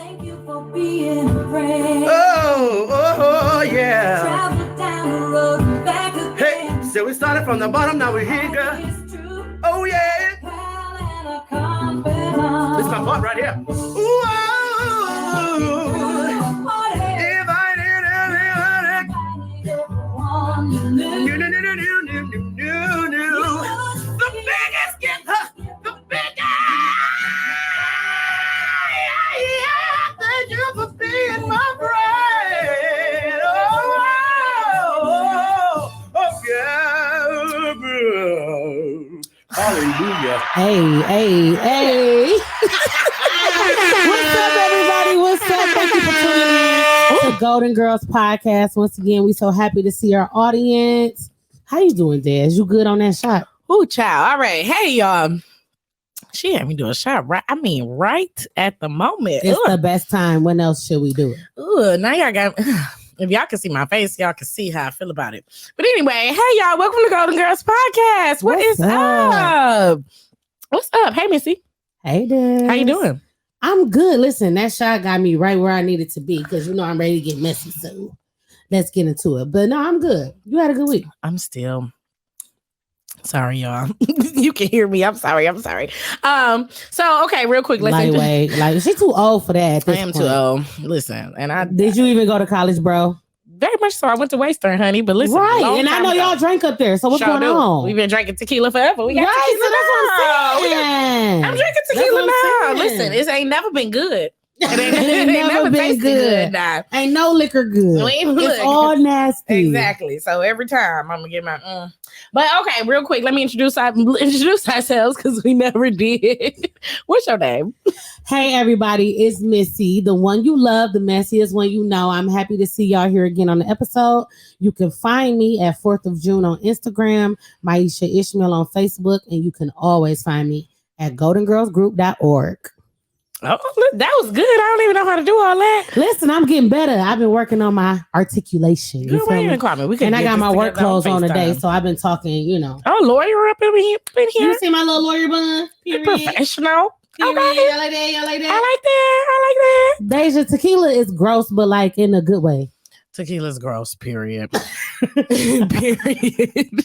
Thank you for being a friend. Oh, yeah. Travel down the road and back again. Hey, so we started from the bottom, now we're here, girl. It's true. Oh, yeah. Pal and a confidant. This is my part right here. Ooh, oh, if I did Everyone you knew. new. The biggest gift, the biggest. Yeah, thank you for being my friend. Oh, yeah. Hallelujah. Hey. What's up, everybody? What's up? Thank you for tuning in to Golden Girls Podcast. Once again, we so happy to see our audience. How you doing, Des? You good on that shot? Ooh, child. All right. Hey, y'all. She had me do a shot right. I mean, right at the moment. It's the best time. When else should we do it? Ooh, now y'all got. If y'all can see my face, y'all can see how I feel about it. But anyway, hey, y'all. Welcome to Golden Girls Podcast. What's up? What's up? Hey, Missy. Hey, Des. How you doing? I'm good. Listen, that shot got me right where I needed to be because I'm ready to get messy. So let's get into it. But no, I'm good. You had a good week. I'm still. Sorry, y'all. You can hear me. I'm sorry. So okay, real quick. Listen. Lightweight. Like she's too old for that. I am too old. Listen, and I did you even go to college, bro? Very much so. I went to Western, honey. But listen, right, and I know y'all drank up there. So what's going on? We've been drinking tequila forever. We got right, tequila. So that's what I'm saying. I'm drinking tequila now. Listen, it ain't never been good. It ain't never been tasted good. Nah. Ain't no liquor good. It's all nasty. Exactly. So every time I'm gonna get my. But okay, real quick, let me introduce ourselves because we never did. What's your name? Hey everybody, it's Missy, the one you love, the messiest one you know. I'm happy to see y'all here again on the episode. You can find me at 4th of June on Instagram, Maisha Ishmael on Facebook, and you can always find me at goldengirlsgroup.org. Oh, that was good. I don't even know how to do all that. Listen, I'm getting better. I've been working on my articulation. You feel me? And I got my work clothes on today, so I've been talking, Oh, lawyer up in here. You see my little lawyer bun? Professional. Period. Okay. I like that. I like that. Deja, tequila is gross, but like in a good way. Tequila's gross, period. Period.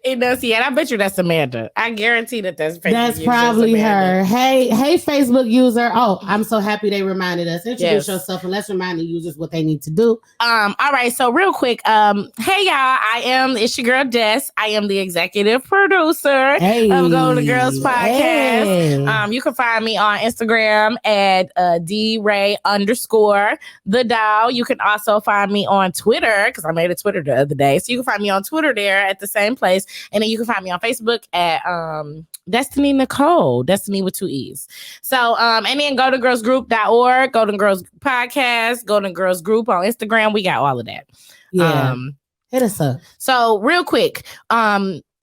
Enunciate. I bet you that's Amanda. I guarantee that's Facebook. That's probably her. Hey, Facebook user. Oh, I'm so happy they reminded us. Introduce yourself and let's remind the users what they need to do. All right. So real quick, hey y'all, it's your girl Des. I am the executive producer of Golden Girls Podcast. Hey. You can find me on Instagram at DRay_the_Dow. You can also find me on Twitter because I made a Twitter the other day. So you can find me on Twitter there at the same place. And then you can find me on Facebook at Destiny Nicole, Destiny with 2 E's. So, and then go to girlsgroup.org, Golden Girls Podcast, Golden Girls Group on Instagram. We got all of that. Yeah. Hit us up. So real quick,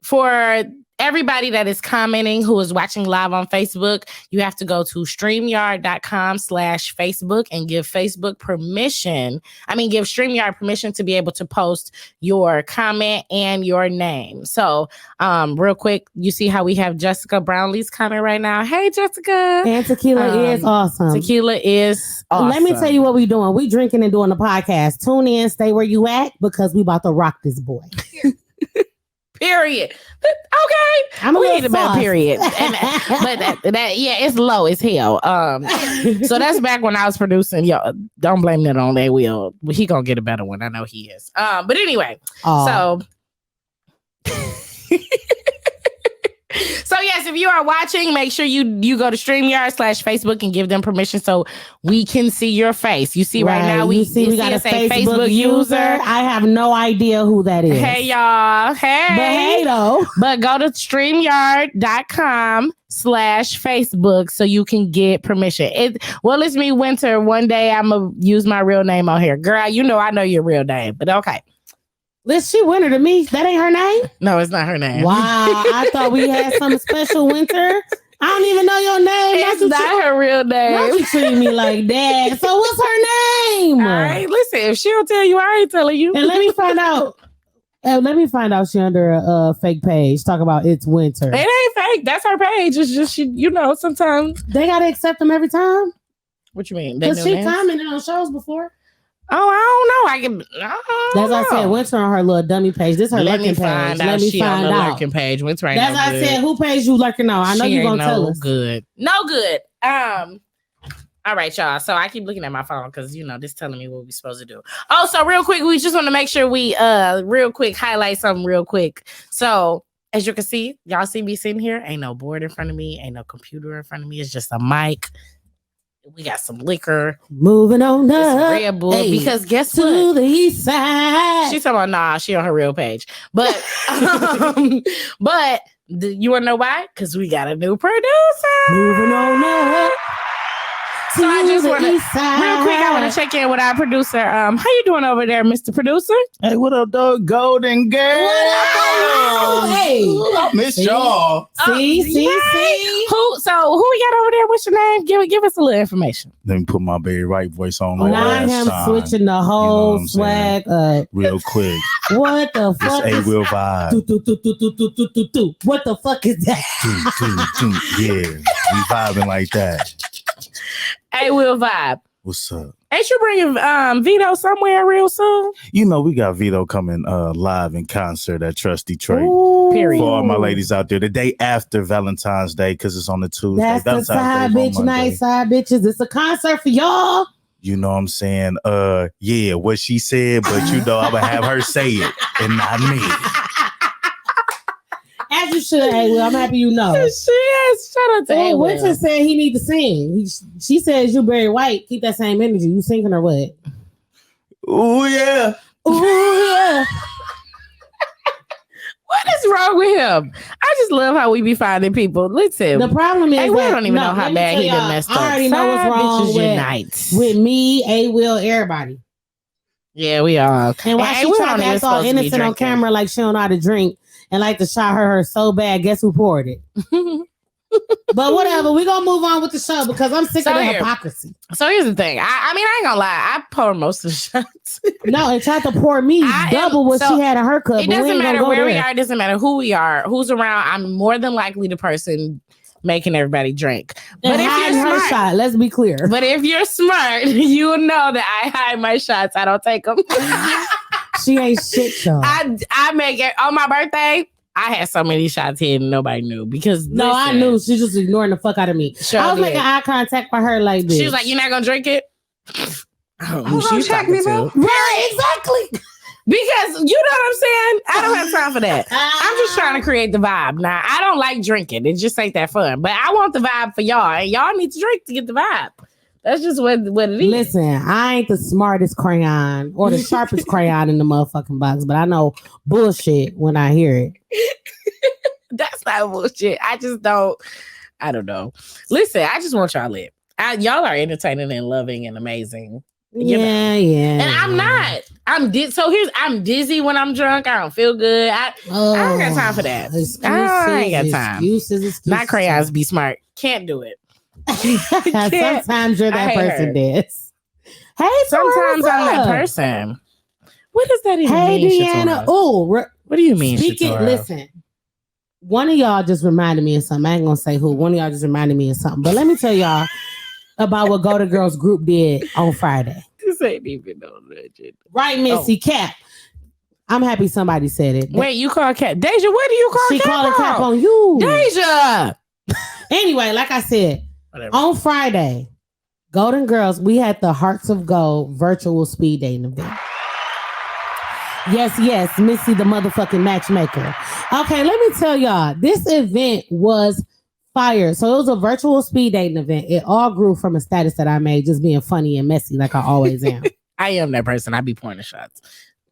for everybody that is commenting who is watching live on Facebook, you have to go to StreamYard.com/Facebook and give Facebook permission. Give StreamYard permission to be able to post your comment and your name. So real quick, you see how we have Jessica Brownlee's comment right now. Hey, Jessica. And tequila is awesome. Tequila is awesome. Let me tell you what we're doing. We drinking and doing the podcast. Tune in, stay where you at, because we about to rock this boy. Period. Okay, we need a better period. But that it's low as hell. So that's back when I was producing. Yo, don't blame that on that Will. He gonna get a better one. I know he is. But anyway, so. So yes, if you are watching, make sure you go to StreamYard/Facebook and give them permission so we can see your face. You see right now we got a Facebook user. I have no idea who that is. Hey y'all. Hey. But hey though. But go to StreamYard.com/Facebook so you can get permission. It's me, Winter. One day I'm gonna use my real name on here. Girl, I know your real name, but okay. She Winter to me. That ain't her name? No, it's not her name. Wow. I thought we had some special Winter. I don't even know your name. It's not her real name. Why you treating me like that? So what's her name? All right, listen. If she don't tell you, I ain't telling you. And let me find out. Let me find out she under a fake page. Talk about it's winter. It ain't fake. That's her page. It's just sometimes. They gotta accept them every time. What you mean? Because she commented on shows before. Oh, I don't know. That's why I said Winter on her little dummy page. This her Let lurking me find page. out. Let me She find on the out. lurking page. Winter ain't That's no why good. I said who page you lurking on. I know She you ain't gonna tell no us. good. No good. All right, y'all. So I keep looking at my phone because this telling me what we're supposed to do. Oh, so real quick, we just want to make sure we real quick highlight something real quick. So as you can see, y'all see me sitting here. Ain't no board in front of me, ain't no computer in front of me. It's just a mic. We got some liquor. Moving on It's up. Red Bull. Hey, Because guess to what? the east side. She's talking about nah, she on her real page. But you wanna know why? Because we got a new producer. Moving on up. So I just to want the to, east side. real quick, I want to check in with our producer. How you doing over there, Mr. Producer? Hey, what up, dog? Golden girl. What up? Hey. I miss y'all. See. Who we got over there? What's your name? Give us a little information. Let me put my Barry White voice on. Now last him time. switching the what whole I'm saying? swag up. Real quick. What the This fuck? A Will vibe. Do. What the fuck is that? Yeah, we vibing like that. Hey, Will Vibe. What's up? Ain't you bringing Vito somewhere real soon? We got Vito coming live in concert at Trust Detroit. Ooh. Period. For all my ladies out there, the day after Valentine's Day, because it's on the Tuesday. That's the Valentine's side Day's bitch on Monday. night, side bitches. It's a concert for y'all. You know what I'm saying? Yeah, what she said, but I'm gonna have her say it and not me. As you should, hey, well, I'm happy you know. She is. Shout out to Oh, A. Winter Will. said he need to sing. She says you Barry White. Keep that same energy. You singing or what? Oh yeah. Ooh, yeah. What is wrong with him? I just love how we be finding people. Listen, The problem is Hey, we that, don't even know let how me bad tell he done y'all, messed up. I already know what's Side wrong bitches with unite. me, A Will, everybody. Yeah, we are. And why Hey, she we tried don't to even act all supposed to be innocent on drinking. camera like she don't know how to drink and like to shot her so bad. Guess who poured it? But whatever, we gonna move on with the show because I'm sick So of the here. hypocrisy. So here's the thing. I mean, I ain't gonna lie. I pour most of the shots. No, and tried to pour me double what so she had in her cup. It but we doesn't ain't gonna matter go where we there. are. It doesn't matter who we are, who's around. I'm more than likely the person making everybody drink. And But if hiding you're her smart, shot, let's be clear. but if you're smart, you know that I hide my shots. I don't take them. She ain't shit, though. I make it on my birthday. I had so many shots hidden, nobody knew because No, I listen, knew she just ignoring the fuck out of me. Sure I was did. making eye contact with her like this. She was like, "You're not gonna drink it." I don't know who Who's gonna she's check talking me, to. boo? Right, exactly. Because you know what I'm saying? I don't have time for that. I'm just trying to create the vibe. Now, I don't like drinking. It just ain't that fun. But I want the vibe for y'all. And y'all need to drink to get the vibe. That's just what it is. Listen, I ain't the smartest crayon or the sharpest crayon in the motherfucking box, but I know bullshit when I hear it. That's not bullshit. I don't know. Listen, I just want y'all lit. Y'all are entertaining and loving and amazing. You know. Yeah. And I'm not. I'm dizzy when I'm drunk. I don't feel good. I ain't got time for that. Excuses, I ain't got time. Excuses. Not crayons be smart. Can't do it. Can't. Sometimes you're I that hate her. person, Des. Hey, Sometimes Tora, I'm that what's up? person. What does that even Hey, mean? Deanna. Shatora? Oh, What do you mean? speaking. Shatora? Listen, one of y'all just reminded me of something. I ain't gonna say who. One of y'all just reminded me of something. But let me tell y'all about what Go to Girls group did on Friday. This ain't even on the agenda. Right, Missy Cap. I'm happy somebody said it. Wait, you call Cat Deja? What do you call She Cat? called a cap on? on you. Deja. Anyway, like I said, Whatever. on Friday, Golden Girls, we had the Hearts of Gold virtual speed dating event. Yes, Missy, the motherfucking matchmaker. Okay, let me tell y'all, this event was fire. So it was a virtual speed dating event. It all grew from a status that I made, just being funny and messy like I always am. I am that person. I be pouring the shots.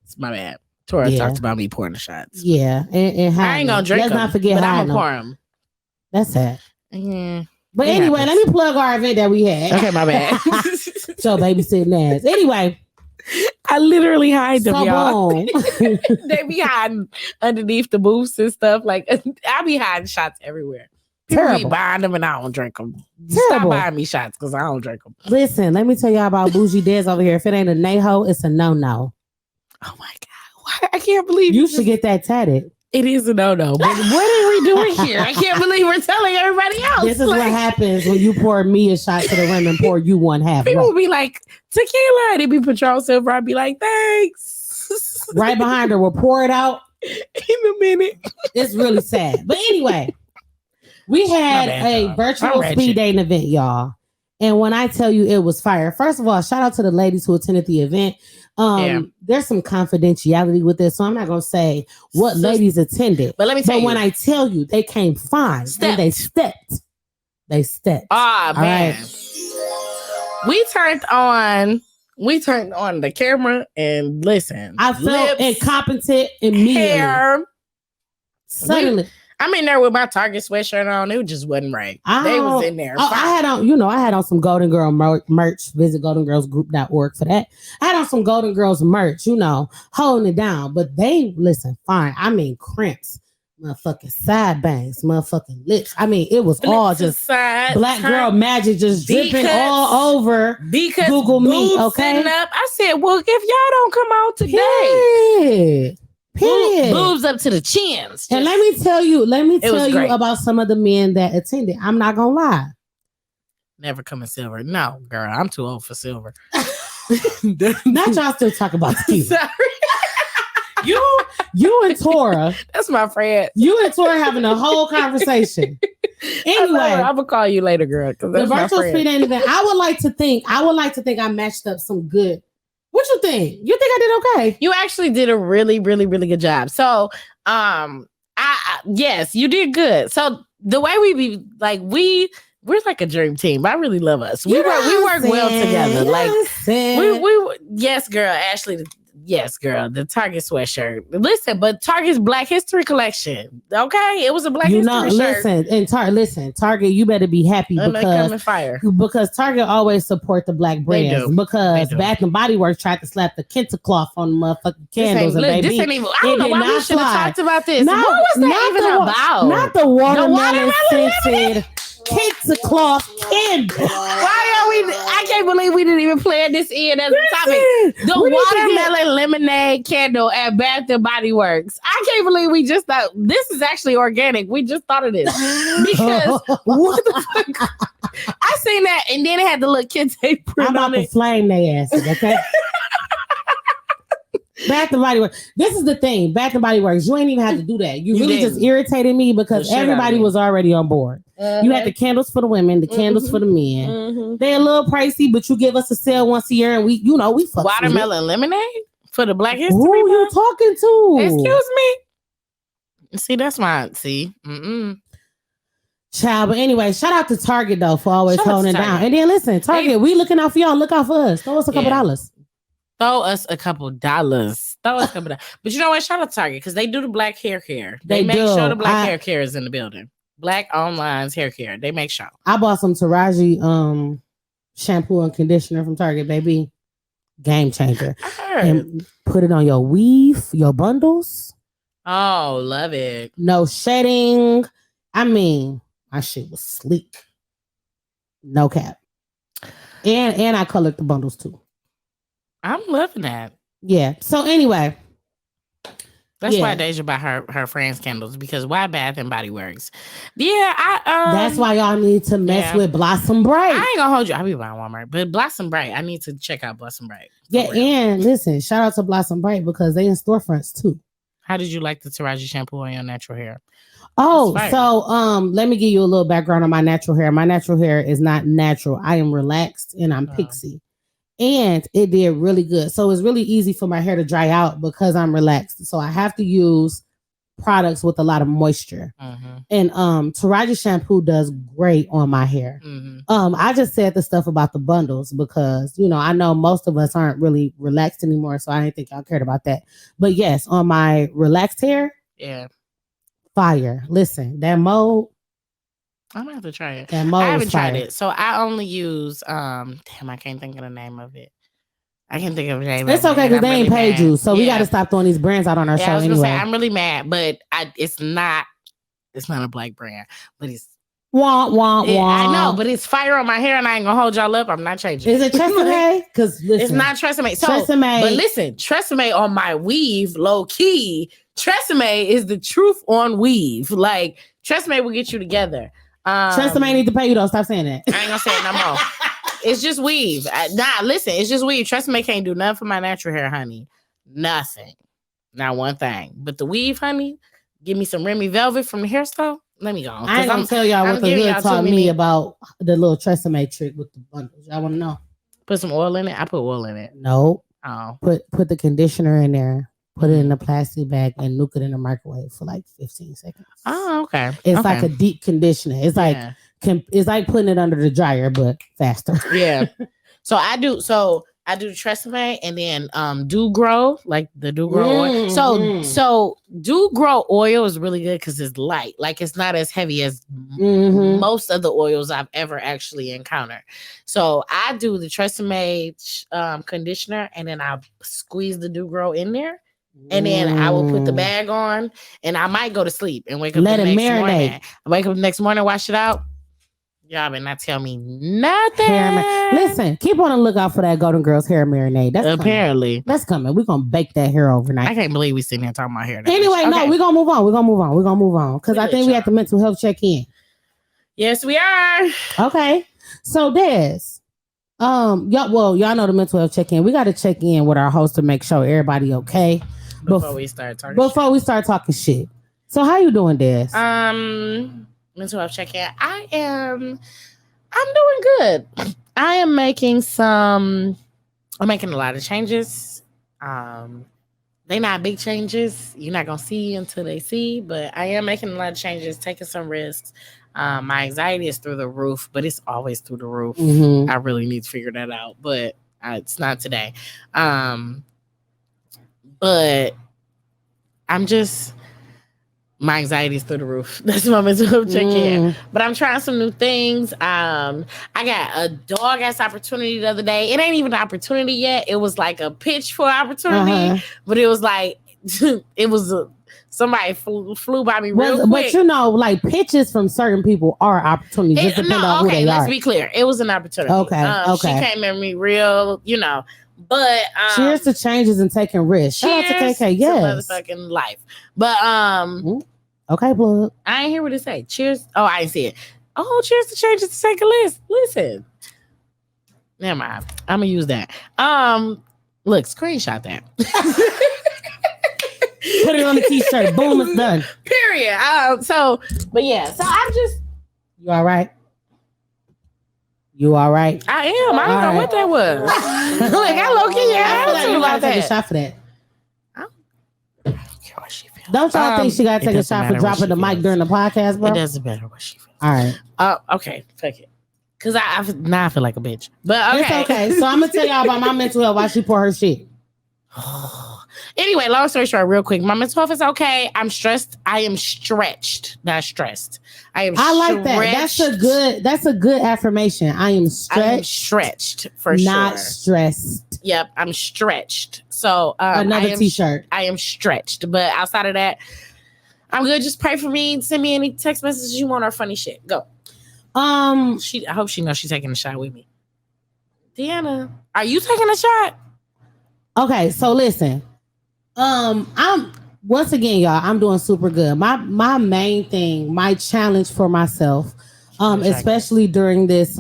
It's my bad. Tora Yeah. talked about me pouring the shots. Yeah, and I ain't gonna drink Let's them. not forget but how I'm gonna pour them. That's sad. Yeah. But It anyway, happens. let me plug our event that we had. Okay, my bad. So babysitting ass. Anyway, I literally hide them, so y'all. boom. They be hiding underneath the booths and stuff. Like I be hiding shots everywhere. People be Terrible. buying them and I don't drink them. Stop Terrible. buying me shots because I don't drink them. Listen, let me tell y'all about Bougie Des over here. If it ain't a nay-ho, it's a no-no. Oh my God. What? I can't believe You should get that tatted. It is a no-no. But what are we doing here? I can't believe we're telling everybody else. This is what happens when you pour me a shot to the rim and pour you one half. People Right. will be like, tequila. And it'd be Patron Silver. I'd be like, thanks. Right behind her, we'll pour it out. In a minute. It's really sad. But anyway, we had My bad, a y'all. virtual I'm ratchet. speed dating event, y'all. And when I tell you it was fire, first of all, shout out to the ladies who attended the event. Yeah. There's some confidentiality with this, so I'm not gonna say what So- ladies attended. But let me tell But you. when I tell you they came fine and they stepped. They stepped. Ah, All man. right. We turned on the camera and listen. I felt lips, incompetent immediately. hair. Suddenly. I'm in there with my Target sweatshirt on. It just wasn't right. They was in there. Oh, I had on some Golden Girl merch. Visit goldengirlsgroup.org for that. I had on some Golden Girls merch, holding it down. But they listen fine. I mean, crimps, motherfucking side bangs, motherfucking lips. I mean, it was all just side, black girl magic just dripping Because- all over. because Google me, boobs okay? sitting up. I said, well, if y'all don't come out today, Period. boobs up to the chins. And let me tell you was great. about some of the men that attended. I'm not gonna lie. Never coming silver. No, girl, I'm too old for silver. Not y'all still talk about tequila. Sorry, You and Tora, that's my friend. you and Tora having a whole conversation. Anyway, I'm gonna call you later, girl. Because the that's my virtual friend. speed dating event. I would like to think I matched up some good. What you think? You think I did okay? You actually did a really, really, really good job. So, I yes, you did good. So the way we be like, we're like a dream team. I really love us. We work well together. Like we yes, girl, Ashley. Yes, girl, the Target sweatshirt. Listen, but Target's Black History collection. Okay, it was a Black History shirt. Target, you better be happy And they come in because fire. Target always support the black brands do. because They do. Bath and Body Works tried to slap the Kenta cloth on the motherfucking candles and This baby. ain't even. I don't it know did why we not should have fly. talked about this. No, What was that not even the- about? Not the watermelon watermelon scented Kenta cloth candle. Why are we? I can't believe we didn't even plan this in as a topic. The We need to get- watermelon lemonade candle at Bath and Body Works. I can't believe we just thought this is actually organic. We just thought of this because what the fuck? I seen that and then it had the little Kente I'm print about on to it. flame their asses, okay? Bath and Body Works. This is the thing. Bath and Body Works. You ain't even have to do that. You You really just didn't. irritated me because The shit out of everybody me. was already on board. You had the candles for the women, the candles for the men. Mhm. They're a little pricey, but you give us a sale once a year, and we fuck with it. Watermelon lemonade for the Black History Who you Month? talking to? Excuse me. See, that's my Child, but anyway, shout out to Target though for always Shout out to holding it Target. down. And then listen, Target, we looking out for y'all. Look out for us. Throw us a couple Yeah. dollars. Throw us a couple dollars. Throw us a couple dollars. But you know what? Shout out to Target because they do the black hair care. They make do. sure the black hair care is in the building. Black Online's hair care. They make sure. I bought some Taraji shampoo and conditioner from Target, baby. Game changer. I heard. And put it on your weave, your bundles. Oh, love it. No shedding. I mean, my shit was sleek. No cap. And I colored the bundles too. I'm loving that. Yeah. So anyway, That's Yeah. why Deja buy her friends candles because why Bath and Body Works? Yeah, that's why y'all need to mess yeah. with Blossom Bright. I ain't gonna hold you. I'll be buying Walmart, but Blossom Bright. I need to check out Blossom Bright. For Yeah, real. and listen, shout out to Blossom Bright because they in storefronts too. How did you like the Taraji shampoo on your natural hair? Oh, It's fire. so let me give you a little background on my natural hair. My natural hair is not natural. I am relaxed and I'm Oh. pixie. And it did really good. So it's really easy for my hair to dry out because I'm relaxed. So I have to use products with a lot of moisture. Mm-hmm. And Taraji shampoo does great on my hair. Mm-hmm. I just said the stuff about the bundles because I know most of us aren't really relaxed anymore, so I didn't think y'all cared about that. But yes, on my relaxed hair, Yeah, fire. Listen, that mode, I'm gonna have to try it. that mode. I was haven't tried fire. it, so I only use damn, I can't think of the name of it. I can't think of the name. It's of okay it, because and they I'm ain't really paid mad. you, so we Yeah. got to stop throwing these brands out on our Yeah, I show was gonna say anyway. I'm really mad, but it's not a black brand, but it's Wah, wah, Yeah, wah. I know, but it's fire on my hair, and I ain't gonna hold y'all up. I'm not changing. Is it Tresemme? Because It's not Tresemme. So, Tresemme. but listen, Tresemme on my weave, low key. Tresemme is the truth on weave. Like Tresemme will get you together. Tresemme need to pay you though. Stop saying that. I ain't gonna say it no more. It's just weave. Listen, it's just weave. Tresemme can't do nothing for my natural hair, honey. Nothing. Not one thing. But the weave, honey, give me some Remy Velvet from the hair store. Let me go. I ain't gonna tell y'all what the hood taught me about the little Tresemme trick with the bundles. Y'all want to know? Put some oil in it. I put oil in it. No. Oh. Put the conditioner in there. Put it in a plastic bag and nuke it in the microwave for like 15 seconds. Oh, okay. It's okay. like a deep conditioner. It's like it's like putting it under the dryer, but faster. Yeah. So I do Tresemme and then Do Grow, like the Do Grow oil. So Do Grow oil is really good because it's light. Like it's not as heavy as most of the oils I've ever actually encountered. So I do the Tresemme conditioner and then I squeeze the Do Grow in there. And then I will put the bag on and I might go to sleep and wake up Let the it next marinate. morning. I wake up the next morning, wash it out. Y'all better not tell me nothing. Listen, keep on the lookout for that Golden Girls hair marinade. That's apparently that's coming. We're gonna bake that hair overnight. I can't believe we sitting here talking about hair. Anyway, no, we're gonna move on. We're gonna move on. Because I think we have the mental health check-in. Yes, we are. Okay. So Des, y'all know the mental health check-in. We gotta check in with our host to make sure everybody okay. Before we start talking shit. So how you doing, Des? Mental health check-in. I'm doing good. I'm making a lot of changes. They not big changes. You're not gonna see until they see, but I am making a lot of changes, taking some risks. My anxiety is through the roof, but it's always through the roof. I really need to figure that out, but it's not today. But my anxiety is through the roof. That's my mental health check-in. But I'm trying some new things. I got a dog ass opportunity the other day. It ain't even an opportunity yet. It was like a pitch for opportunity, but it was like somebody flew by me real quick. But you know, like pitches from certain people are opportunities. Just depending on who they are. Let's be clear. It was an opportunity. Okay. She came at me real, But cheers to changes and taking risks. Shout out to KK. Yes. Motherfucking life. But okay, plug. I ain't hear what it say. Cheers. Oh, I ain't see it. Oh, cheers to changes to take a list. Listen. Never mind. I'm gonna use that. Look, screenshot that. Put it on the t-shirt. Boom, it's done. Period. So I'm just. You all right? You all right? I am. I don't know what that was. Like I low key. I feel like you gotta take a shot for that. I don't care what she feels. Don't y'all think she gotta take a shot for dropping the mic during the podcast, bro? It doesn't matter what she feels. All right. Okay. Fuck it. Cause I feel like a bitch. But okay. It's okay. So I'm gonna tell y'all about my mental health while she pour her shit. Anyway, long story short, real quick. My mental health is okay. I'm stressed. I am stretched, not stressed. I like that. That's a good affirmation. I am stretched. I am stretched for sure. Not stressed. Yep, I'm stretched. So another t-shirt. I am stretched. But outside of that, I'm good. Just pray for me. Send me any text messages you want or funny shit. Go. I hope she knows she's taking a shot with me. Deanna, are you taking a shot? Okay, so listen. I'm once again, y'all, I'm doing super good. My main thing, my challenge for myself, especially during this,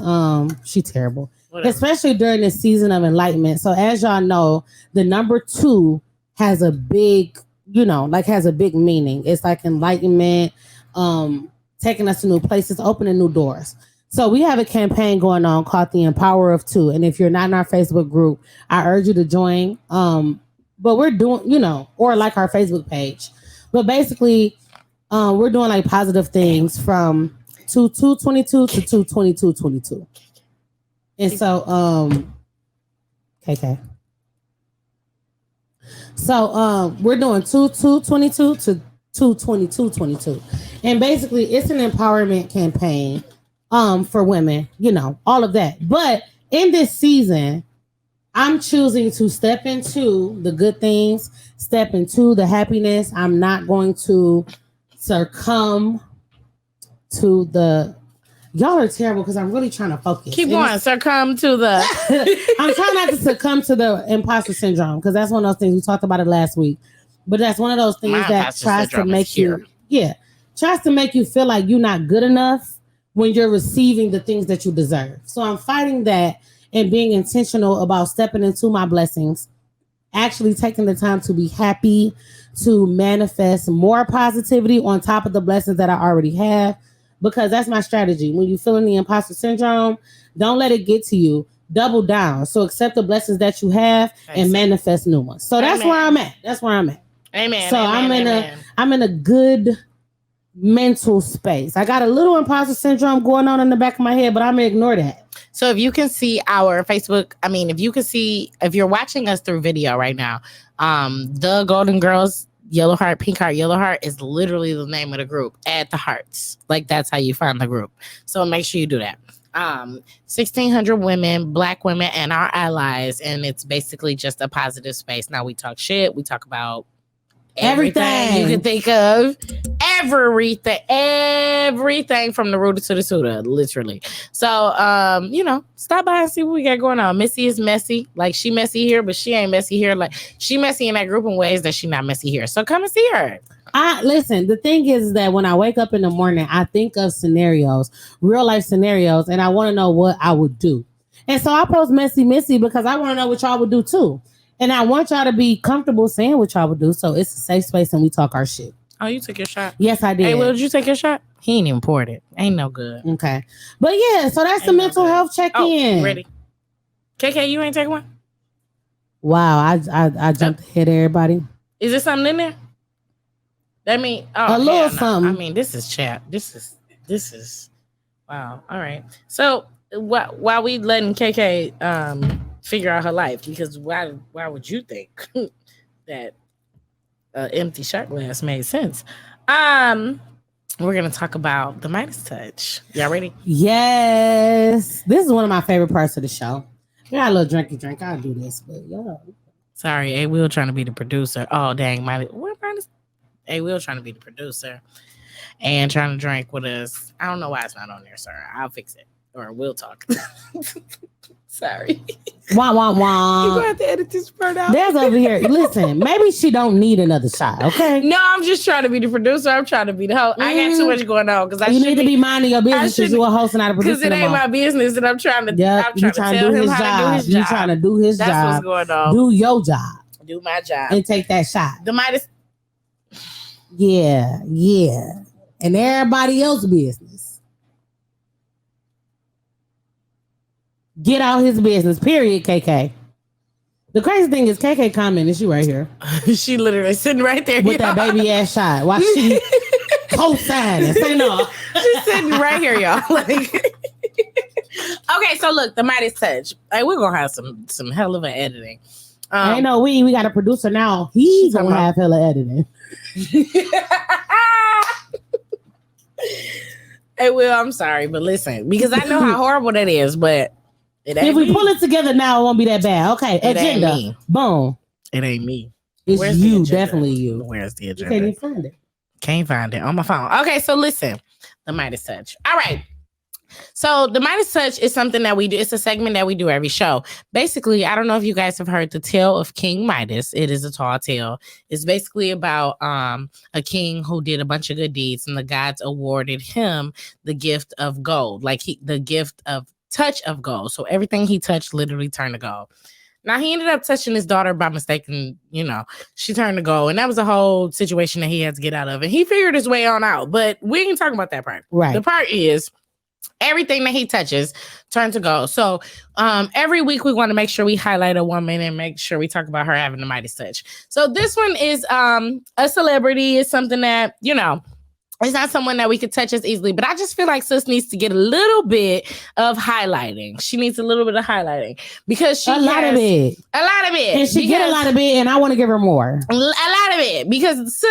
she terrible. Whatever. Especially during this season of enlightenment. So as y'all know, the number 2 has a big, has a big meaning. It's like enlightenment, taking us to new places, opening new doors. So we have a campaign going on called the Empower of 2. And if you're not in our Facebook group, I urge you to join. But we're doing, or like our Facebook page. But basically, we're doing like positive things from 2/2/22 to 2/22/22. And so, KK. So we're doing 2/2/22 to 2/22/22. And basically it's an empowerment campaign for women, all of that. But in this season, I'm choosing to step into the good things, step into the happiness. I'm not going to succumb to the Y'all are terrible because I'm really trying to focus. Keep And going. Succumb to the. I'm trying not to succumb to the imposter syndrome because that's one of those things we talked about it last week. But that's one of those things My that imposter tries to syndrome is make here. tries to make you feel like you're not good enough when you're receiving the things that you deserve. So I'm fighting that and being intentional about stepping into my blessings, actually taking the time to be happy, to manifest more positivity on top of the blessings that I already have, because that's my strategy. When you feel in the imposter syndrome, don't let it get to you. Double down. So accept the blessings that you have and manifest new ones. So that's Amen. where I'm at. That's where I'm at. Amen. So amen, I'm in a good mental space. I got a little imposter syndrome going on in the back of my head, but I'm gonna ignore that. So if you can see our Facebook, if you're watching us through video right now, the Golden Girls Yellow Heart, Pink Heart, Yellow Heart is literally the name of the group. Add the hearts. Like that's how you find the group. So make sure you do that. 1,600 women, Black women, and our allies, and it's basically just a positive space. Now we talk shit. We talk about everything you can think of, everything from the rooter to the suitor, literally. So, stop by and see what we got going on. Missy is messy, like she messy here, but she ain't messy here. Like she messy in that group in ways that she not messy here. So come and see her. Listen, the thing is that when I wake up in the morning, I think of scenarios, real life scenarios, and I want to know what I would do. And so I post Messy because I want to know what y'all would do too. And I want y'all to be comfortable saying what y'all would do. So it's a safe space and we talk our shit. Oh, you took your shot? Yes, I did. Hey, Will, did you take your shot? He ain't even poured it. Ain't no good. Okay. But yeah, so that's the mental health check-in. Oh, ready? KK, you ain't take one? Wow, I jumped ahead of everybody. Is there something in there? That mean a little something. I mean, this is chat. This is wow. All right. So while we letting KK figure out her life, because why would you think that empty shot glass made sense? We're gonna talk about the Midas touch. Y'all ready? Yes. This is one of my favorite parts of the show. I got a little drinky drink. I'll do this, but yeah. Sorry, A Will trying to be the producer. Oh dang, what Midas? A Will trying to be the producer and trying to drink with us. I don't know why it's not on there, sir. I'll fix it. Or we'll talk. Sorry. Wah, wah, You wah. gonna have to edit this part out. There's over here. Listen, maybe she don't need another shot, okay? No, I'm just trying to be the producer. I'm trying to be the host. I got too much going on because You need to be minding your business because you're a host and not a producer. Because it ain't my business, and I'm trying to. Yep, I'm trying to tell him how to do his job. You trying to do his That's job. what's going on. Do your job Do my job and take that shot. The Midas. Yeah. And everybody else's business. Get out his business, period, KK. The crazy thing is KK commenting, she right here. She literally sitting right there With that baby ass shot. Why she co-signing? Say no. She's sitting right here, y'all. Like, okay, so look, the Midas touch. Like, we're gonna have some hell of an editing. I know we got a producer now. He's gonna have hella editing. Hey, Will, I'm sorry, but listen, because I know how horrible that is, but it ain't if we me. pull it together now, it won't be that bad. Okay, It ain't agenda. me. Boom. It ain't me. It's Where's the you, agenda? definitely you. Where's the You agenda? can't even find it. Can't find it on my phone. Okay, so listen, the Midas touch. All right. So the Midas touch is something that we do. It's a segment that we do every show. Basically, I don't know if you guys have heard the tale of King Midas. It is a tall tale. It's basically about a king who did a bunch of good deeds, and the gods awarded him the gift of gold, the gift of touch of gold. So everything he touched literally turned to gold. Now, he ended up touching his daughter by mistake, and, she turned to gold. And that was a whole situation that he had to get out of. And he figured his way on out. But we ain't talking about that part. Right. The part is everything that he touches turns to gold. So every week we want to make sure we highlight a woman and make sure we talk about her having the Midas touch. So this one is a celebrity. It's something that, it's not someone that we could touch as easily, but I just feel like sis needs to get a little bit of highlighting. She needs a little bit of highlighting because she a lot of it. And she get a lot of it, and I want to give her more. A lot of it because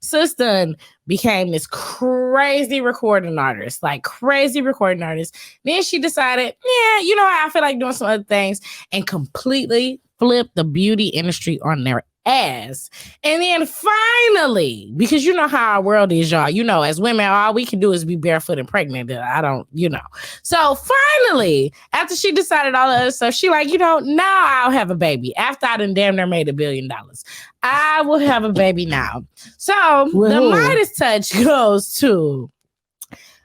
sis done became this crazy recording artist. Then she decided, I feel like doing some other things, and completely flipped the beauty industry on their ass. And then finally, because you know how our world is, y'all, you know, as women, all we can do is be barefoot and pregnant. I don't, you know. So finally, after she decided all of that stuff, she like, you know, now I'll have a baby. After I done damn near made $1 billion. I will have a baby now. So the Midas touch goes to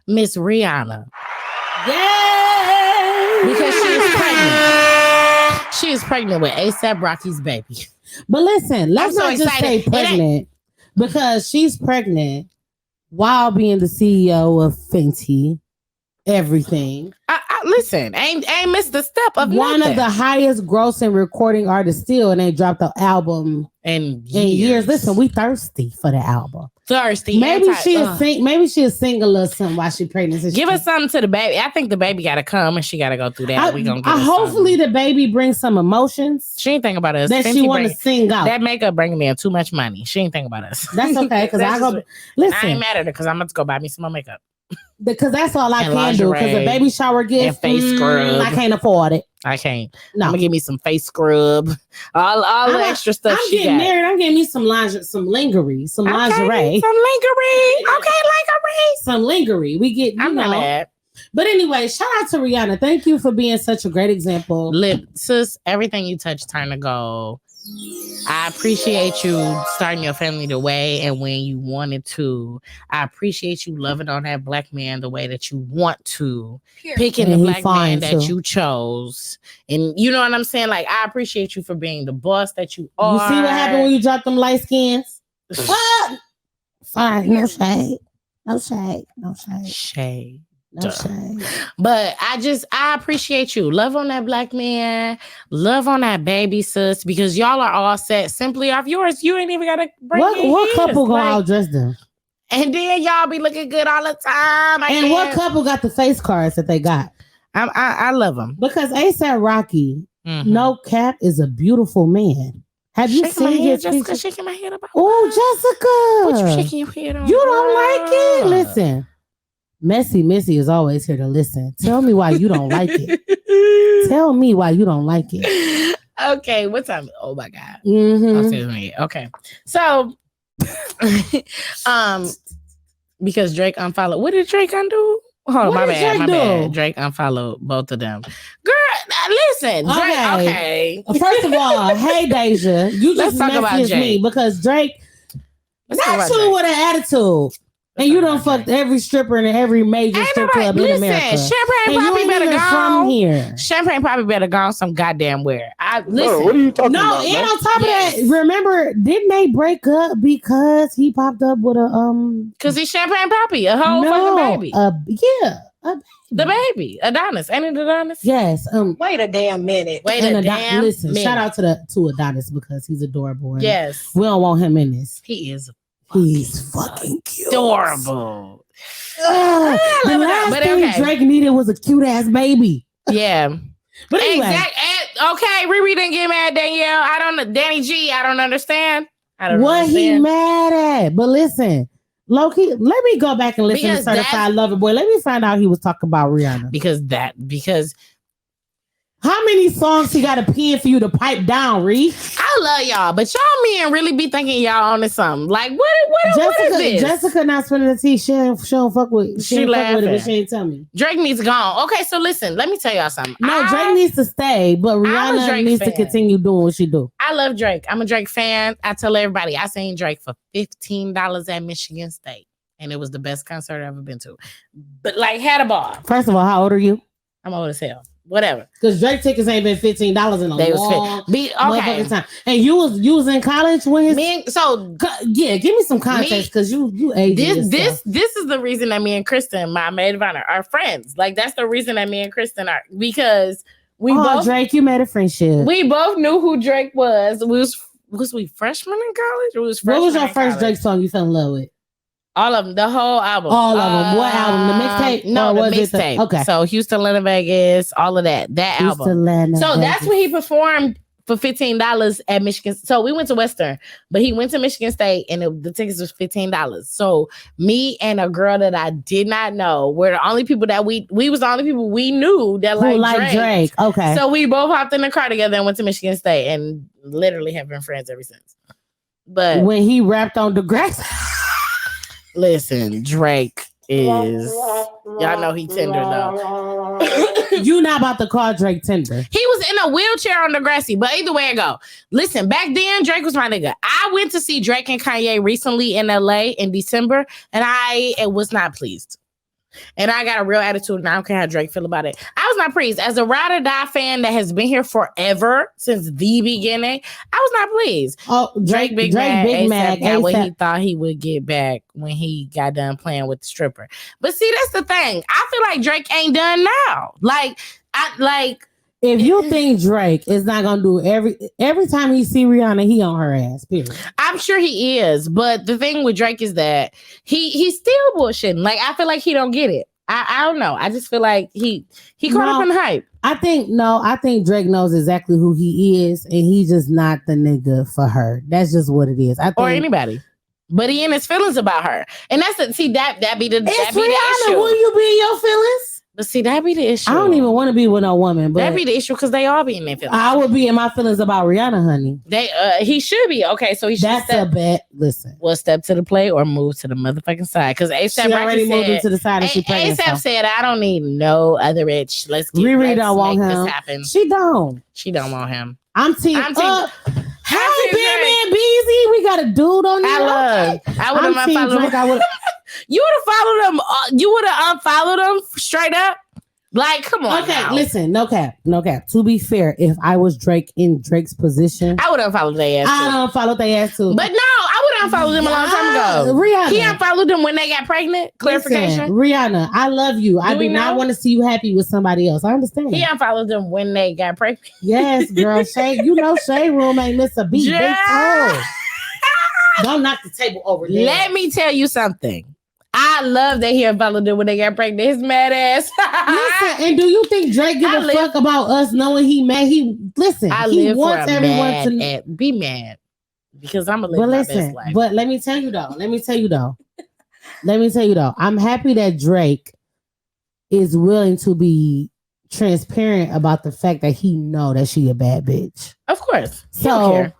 Miss Rihanna. Yay! Because she is pregnant. She is pregnant with A$AP Rocky's baby. But listen, let's I'm so not just say excited. pregnant because she's pregnant while being the CEO of Fenty Everything. Listen, ain't missed a step of One nothing. of the highest grossing recording artists still, and they dropped the album in in years. Listen, we thirsty for the album. Thirsty. Maybe she is single or something while she pregnant. So Give us something to the baby. I think the baby got to come and she got to go through that. We gonna get her hopefully something. the baby brings some emotions She ain't think about us. that Fenty she want to bring- sing out. That makeup bringing in too much money. She ain't think about us. That's okay because I That's go just- I listen ain't mad at her because I'm about to go buy me some more makeup. because that's all I And can do. Because a lingerie baby shower gift, and face scrub. I can't afford it. I can't. No, I'm gonna give me some face scrub. All the I'm- extra stuff I'm she getting got. married. I'm getting me some lingerie, some lingerie, some lingerie, Some lingerie. Okay, lingerie. some lingerie. We get, you I'm know. not mad. But anyway, shout out to Rihanna. Thank you for being such a great example. Sis, everything you touch turn to gold. I appreciate you starting your family the way and when you wanted to. I appreciate you loving on that black man the way that you want to. Picking And the he black man fine, that too. you chose. And you know what I'm saying? Like, I appreciate you for being the boss that you are. You see what happened when you dropped them light skins? What? Fine, no shade, no shade, no shade, Shade. no shade. But I appreciate you. Love on that black man. Love on that baby, sis, because y'all are all set simply off yours. You ain't even got to bring What his. couple gonna Like, outdress them? and then y'all be looking good all the time. And what couple got the face cards that they got? I love them. Because A$AP Rocky, Mm-hmm. no cap, is a beautiful man. Have you Shaking my seen head, his Jessica, picture? shaking my head about Oh, what you Jessica, shaking your head on? you don't like it? What? Listen, Missy is always here to listen. Tell me why you don't like it. Tell me why you don't like it. Okay, what time? Oh my God. Mhm. Oh, excuse me. Okay. So because Drake unfollowed. What did Drake undo? Hold on, What my did bad. Drake My do? bad. Drake unfollowed both of them. Girl, listen. Drake, okay. First of all, hey Deja, you Let's just talk about messy as me Drake. because Drake Let's talk not about you Drake. with an attitude. Let's And you talk done about fucked Drake. every stripper in every major Ain't strip nobody, club in America. listen, Champagne And you Poppy ain't better even from go. here. Champagne Poppy better go some goddamn where. Bro, Listen. what are you talking No, about, and man? on top Yes. of that, remember, didn't they break up because he popped up with a Cause he's Champagne Poppy, a whole no, fucking baby. The baby, Adonis, ain't it Adonis? yes, Wait a damn minute. Wait and a damn listen, minute. shout out to Adonis because he's adorable. and Yes, we don't want him in this. he is He's fucking cute. adorable. Ugh, the love it, last but thing okay. Drake needed was a cute ass baby. Yeah. But anyway, Okay, Riri didn't get mad, Danielle. I don't know. Danny G, I don't understand. I don't what he understand. mad at? But listen, Loki, let me go back and listen Because to Certified Lover Boy. Let me find out he was talking about Rihanna. because How many songs he got to pen for you to pipe down, Ree? I love y'all, but y'all men really be thinking y'all on to something. Like what is this? Jessica not spending the tea. She don't fuck with. She ain't fuck with it, but laughing. she ain't tell me. Drake needs to go on. Okay, so listen, let me tell y'all something. No, Drake needs to stay, but I'm a Rihanna Drake needs to fan. continue doing what she do. I love Drake. I'm a Drake fan. I tell everybody I seen Drake for $15 at Michigan State, and it was the best concert I've ever been to. But like, had a ball. First of all, how old are you? I'm old as hell. Whatever. Because Drake tickets ain't been $15 in a They long was okay. motherfucking time. And you was in college when his So yeah, give me some context because you aged this is the reason that me and Kristen, my maid of honor, are friends. Like that's the reason that me and Kristen are, because we both Drake, you made a friendship. we both knew who Drake was. Was we freshmen in college? Or was What was your freshmen in first college? Drake song you fell in love with? All of them, the whole album. All of them. What album? The mixtape? No, Or the was it the- mixtape. okay. So Houston, Atlanta, Vegas, all of that. That Used to album. land So up that's Vegas. when he performed for $15 at Michigan. So we went to Western, but he went to Michigan State, and the tickets was $15. So me and a girl that I did not know were the only people that we was the only people we knew that Who liked like Drake? Okay. So we both hopped in the car together and went to Michigan State, and literally have been friends ever since. But when he rapped on Degrassi. listen, Drake is y'all know he tender though. You not about to call Drake tender. He was in a wheelchair on Degrassi, but either way it go. Listen, back then Drake was my nigga. I went to see Drake and Kanye recently in LA in December, and I was not pleased. And I got a real attitude, and I don't care how Drake feel about it. I was not pleased. As a Ride or Die fan that has been here forever since the beginning, I was not pleased. Oh, Drake Big Mac got what he thought he would get back when he got done playing with the stripper. But see, that's the thing. I feel like Drake ain't done now. If you think Drake is not gonna do every time he see Rihanna, he on her ass. Period. I'm sure he is, but the thing with Drake is that he's still bullshitting. Like, I feel like he don't get it. I don't know. I just feel like he caught up in the hype. I think Drake knows exactly who he is, and he's just not the nigga for her. That's just what it is. I think, or anybody. But he in his feelings about her, and that's that be the Rihanna. issue. Will you be in your feelings? But see, that be the issue. I don't even want to be with no woman, but that be the issue because they all be in their feelings. I would be in my feelings about Rihanna, honey. He should be okay. So he should. That's a bet. Listen, well, step to the plate or move to the motherfucking side because ASAP she already moved into the side and she pregnant. ASAP said, "I don't need no other bitch. Let's get Riri don't want him. This happen. She don't want him. I'm team. Hey, Batman Beezy, we got a dude on there. I would have unfollowed him. You would have followed him. You would have unfollowed him straight up. Like, come on. Okay, now. listen, no cap. To be fair, if I was Drake in Drake's position, I would unfollow their ass. I unfollowed their ass too. But no, I would unfollow them a long time ago. Rihanna, he unfollowed them when they got pregnant. Clarification. Listen, Rihanna, I love you. I do not want to see you happy with somebody else. I understand. He unfollowed them when they got pregnant. Yes, girl. Shay, you know Shay Room ain't miss a beat. Yeah. Don't knock the table over there. Let me tell you something. I love that he unfollowed them when they got pregnant. His mad ass. Listen, and do you think Drake give a fuck about us knowing he mad? He wants everyone to be mad because I'm gonna live my best life. But let me tell you though. I'm happy that Drake is willing to be transparent about the fact that he know that she a bad bitch. Of course. So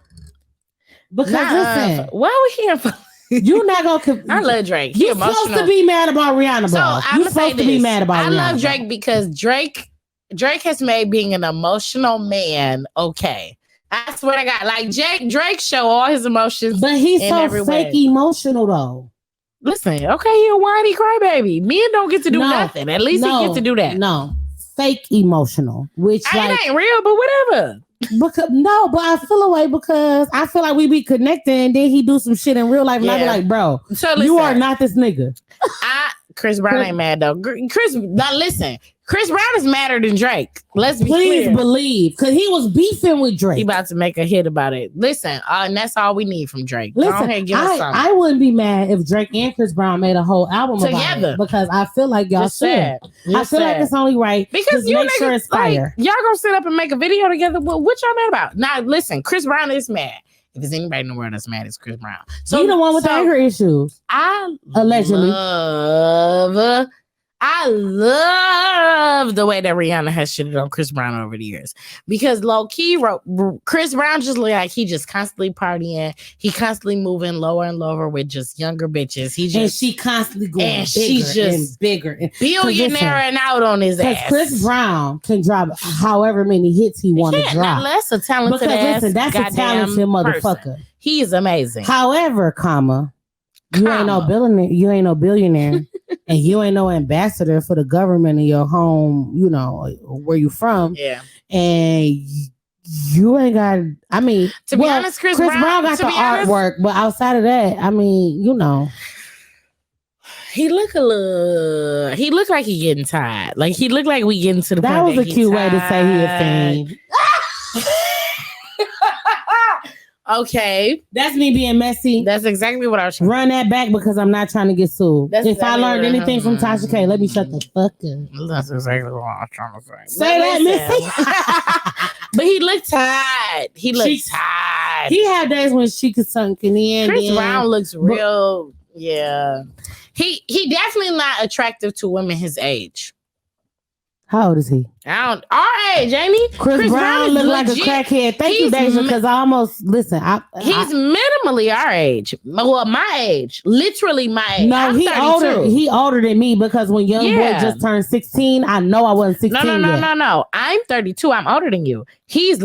because listen, why would he unfollow? You're not gonna. I love Drake. You're supposed to be mad about Rihanna, bro. You're supposed to be mad about Rihanna. I love Drake because Drake has made being an emotional man okay. I swear to God, like Drake show all his emotions, but he's so fake emotional though. Listen, okay, he a whiny crybaby. Men don't get to do nothing. At least he gets to do that. No, fake emotional, which it ain't real, but whatever. But I feel away because I feel like we be connected and then he do some shit in real life and I be like, bro, so listen, you are not this nigga. Chris Brown ain't mad though. Chris Brown is madder than Drake. Let's be clear. Please believe, because he was beefing with Drake. He about to make a hit about it. Listen, and that's all we need from Drake. Listen, go ahead, give us something. I wouldn't be mad if Drake and Chris Brown made a whole album together because I feel like y'all should. I feel like it's only right because you make sure it's fire. Y'all gonna sit up and make a video together. Well, what y'all mad about? Now, listen, Chris Brown is mad. If there's anybody in the world that's mad, it's Chris Brown. So you the one with the anger issues. I allegedly I love the way that Rihanna has shitted on Chris Brown over the years because low key, Chris Brown just look like he just constantly partying. He constantly moving lower and lower with just younger bitches. And she constantly going bigger and bigger and billionaire and out on his ass. Chris Brown can drop however many hits he want to drop. That's a talented ass. Listen, that's a talented motherfucker. Person. He is amazing. However, you ain't no billionaire, and you ain't no ambassador for the government in your home, you know, where you from. Yeah. And you ain't got, I mean, to be honest, Chris Brown got the artwork, but outside of that, I mean, you know. He look like he getting tired. Like he looked like we getting to the point that was a cute way to say he a fiend. Okay. That's me being messy. That's exactly what I was trying. Run that back because I'm not trying to get sued. If exactly I learned anything from Tasha K, let me shut the fuck up. That's exactly what I was trying to say. Say that, Missy. But he looked tired. He looked tired. He had days when she could sunken in. Chris Brown looks real. Yeah. He definitely not attractive to women his age. How old is he? I don't. Our age, ain't he? Chris Brown is look like a legit. crackhead. Thank you, He's Deja, because I almost listen. He's minimally our age. Well, my age, literally my age. No, I'm he 32. older. He older than me because when young boy just turned 16, I know I wasn't 16 yet. No. I'm 32. I'm older than you. He has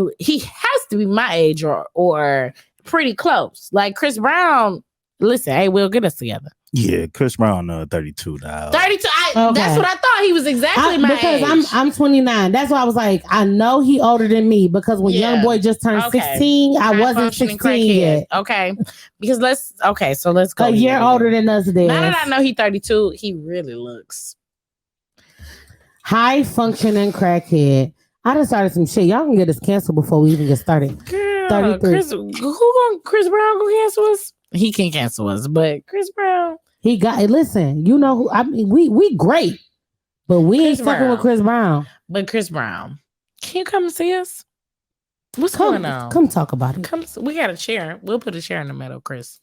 to be my age or pretty close. Like Chris Brown. Listen, hey, we'll get us together. Yeah, Chris Brown, 32 now. 32. Okay. That's what I thought. He was exactly my because age. I'm 29. That's why I was like, I know he older than me because when young boy just turned 16, I wasn't 16 yet. Okay, because let's go a year older than us. There. Now that I know he's 32, he really looks high functioning crackhead. I done started some shit. Y'all can get us canceled before we even get started. Girl, 33. Chris Brown gonna cancel us? He can cancel us, but Chris Brown. He got listen, you know who I mean we great, but we ain't fucking with Chris Brown. But Chris Brown, can you come and see us? What's come, going on? Come talk about it. We got a chair. We'll put a chair in the middle, Chris.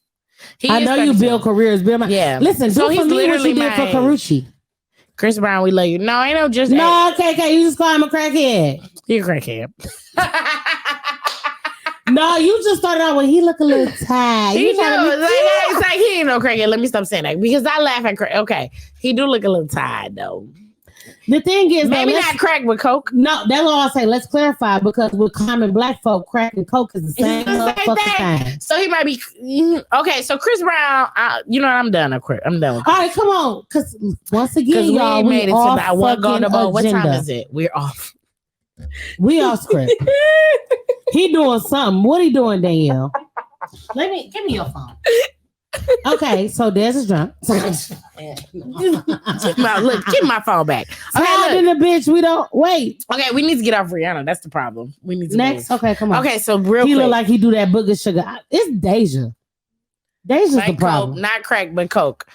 I know you build careers, build my listen, So do he's for me what literally you did my for age. Carucci. Chris Brown, we love you. No, ain't no just no, okay, you just call him a crackhead. You're a crackhead. No, you just started out when he look a little tired. He knows. It's like he ain't no crackhead. Let me stop saying that because I laugh at crack. Okay, he do look a little tired though. The thing is, maybe not crack with coke. No, that's what I say. Let's clarify because with common black folk, crack and coke is the same thing. So he might be okay. So Chris Brown, you know what? I'm done. I'm done. All right, come on, because once again, y'all, we made it to that one going to boat. What time agenda. is it? We're off. We off script. He doing something. What he doing, Danielle? Give me your phone. Okay, so there's a drunk. Get my phone back. Tired in the bitch. We don't wait. Okay, we need to get off Rihanna. That's the problem. We need to next. Move. Okay, come on. Okay, so real he quick. look like he do that booger sugar. It's Deja. Deja's like the problem. Coke, not crack, but coke.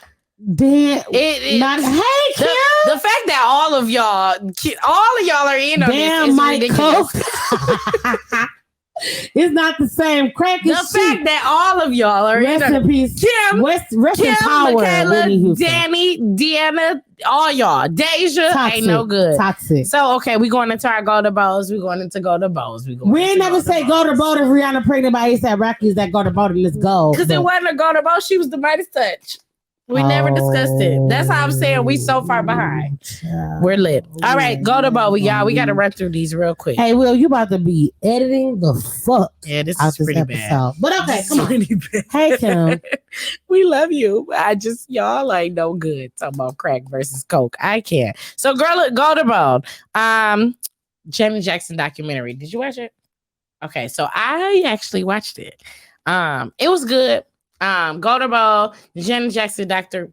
Damn. Not hey, Kim. The fact that all of y'all are in on damn, this is Mike ridiculous. Coke. It's not the same. Crack the is fact that all of y'all are rest in peace. Kim, rest in power. Michaela, Danny, Deanna, all y'all. Deja toxic, ain't no good. Toxic. So okay, we going into our go to bows. We going into go to bows. We ain't never say go to boat if Rihanna pregnant by ASAP Rocky. Is that go to boat and let's go? Because it wasn't a go to boat. She was the Midas touch. We never discussed it. That's how I'm saying we so far behind. We're lit. All right, go to boat, y'all. We got to run through these real quick. Hey, Will, you about to be editing the fuck? Yeah, this is pretty bad. But okay, come on. Hey, Kim. We love you. Y'all ain't no good. Talking about crack versus coke. I can't. So, girl, go to boat. Janet Jackson documentary. Did you watch it? Okay, so I actually watched it. It was good. Go to Bowl, the Janet Jackson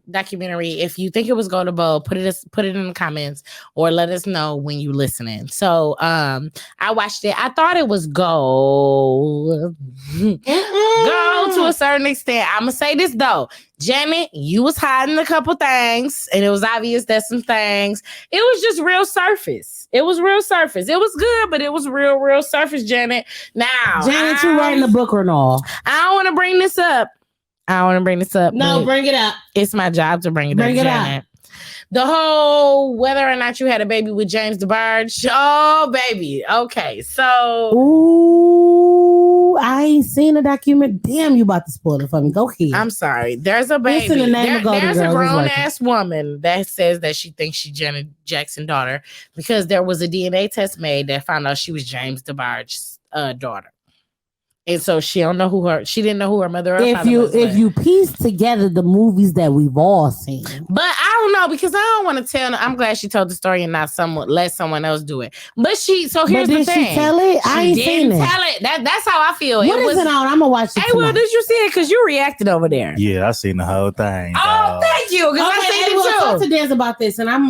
documentary. If you think it was Go to Bowl, put it in the comments or let us know when you listening. So I watched it. I thought it was go to a certain extent. I'm gonna say this though, Janet, you was hiding a couple things, and it was obvious that some things. It was just real surface. It was real surface. It was good, but it was real surface, Janet. Now, Janet, you writing a book or no? I don't want to bring this up. No, bring it up. It's my job to bring it up, Janet. Up. The whole whether or not you had a baby with James DeBarge. Oh, baby. Okay, so. Ooh, I ain't seen a document. Damn, you about to spoil it for me. Go ahead. I'm sorry. There's a baby. It's in the name of Golden There's Girls. a grown-ass woman that says that she thinks she's Janet Jackson's daughter because there was a DNA test made that found out she was James DeBarge's daughter. And so she didn't know who her mother or father was. If you piece together the movies that we've all seen. But I don't know because I don't want to tell. I'm glad she told the story and not let someone else do it. But here's the thing. Did she tell it? I ain't seen it. Tell it. That's how I feel. What is it on? I'm gonna watch it. Hey, well, did you see it? Because you reacted over there. Yeah, I seen the whole thing. Oh, thank you. Because I seen it too. Talk to Dance about this, and I'm,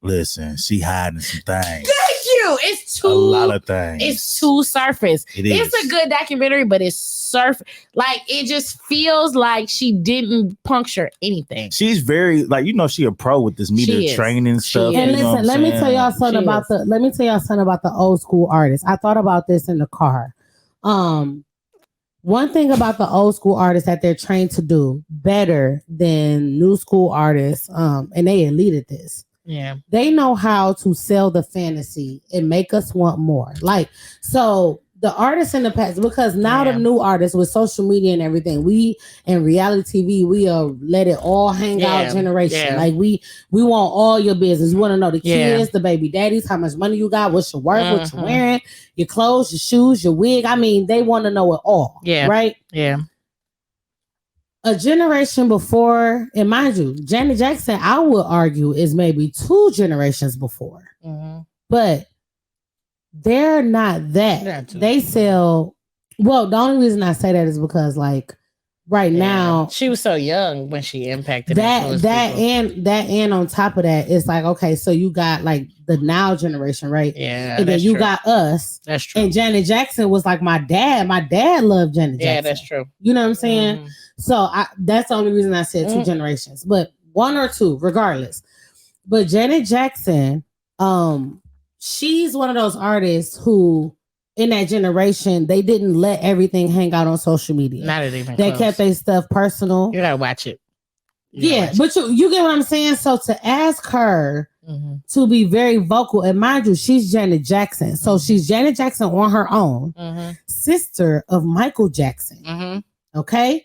Listen, she hiding some things. Thank you. It's too a lot of things. It's too surface. It's a good documentary, but it's surface. Like it just feels like she didn't puncture anything. She's very she a pro with this media training stuff. And listen, let me tell y'all something about the old school artists. I thought about this in the car. One thing about the old school artists that they're trained to do better than new school artists, and they elite at this. Yeah. They know how to sell the fantasy and make us want more. Like, so the artists in the past, because now Yeah. the new artists with social media and everything, we in reality TV, we let it all hang Yeah. out generation. Yeah. Like we want all your business. We want to know the Yeah. kids, the baby daddies, how much money you got, what's your work, what Mhm. you're wearing, your clothes, your shoes, your wig. I mean, they want to know it all. Yeah. Right? Yeah. A generation before, and mind you, Janet Jackson, I would argue, is maybe 2 generations before. Mhm. But they're not that. They're not too- They sell. Well, the only reason I say that is because, like, right Yeah. now, she was so young when she impacted that influenced people. and on top of that, it's like, okay, so you got like the now generation, right? Yeah, And then that's you true. got us. That's true. And Janet Jackson was like my dad. My dad loved Janet Jackson. Yeah, that's true. You know what I'm saying? Mhm. So that's the only reason I said 2 Mm. generations, but 1 or 2, regardless. But Janet Jackson, she's one of those artists who, in that generation, they didn't let everything hang out on social media. Not even They close. kept their stuff personal. You gotta watch it. You gotta Yeah, watch but you get what I'm saying. So to ask her it. Mhm. to be very vocal, and mind you, she's Janet Jackson, so she's Janet Jackson on her own, Mhm. sister of Michael Jackson. Mhm. Okay,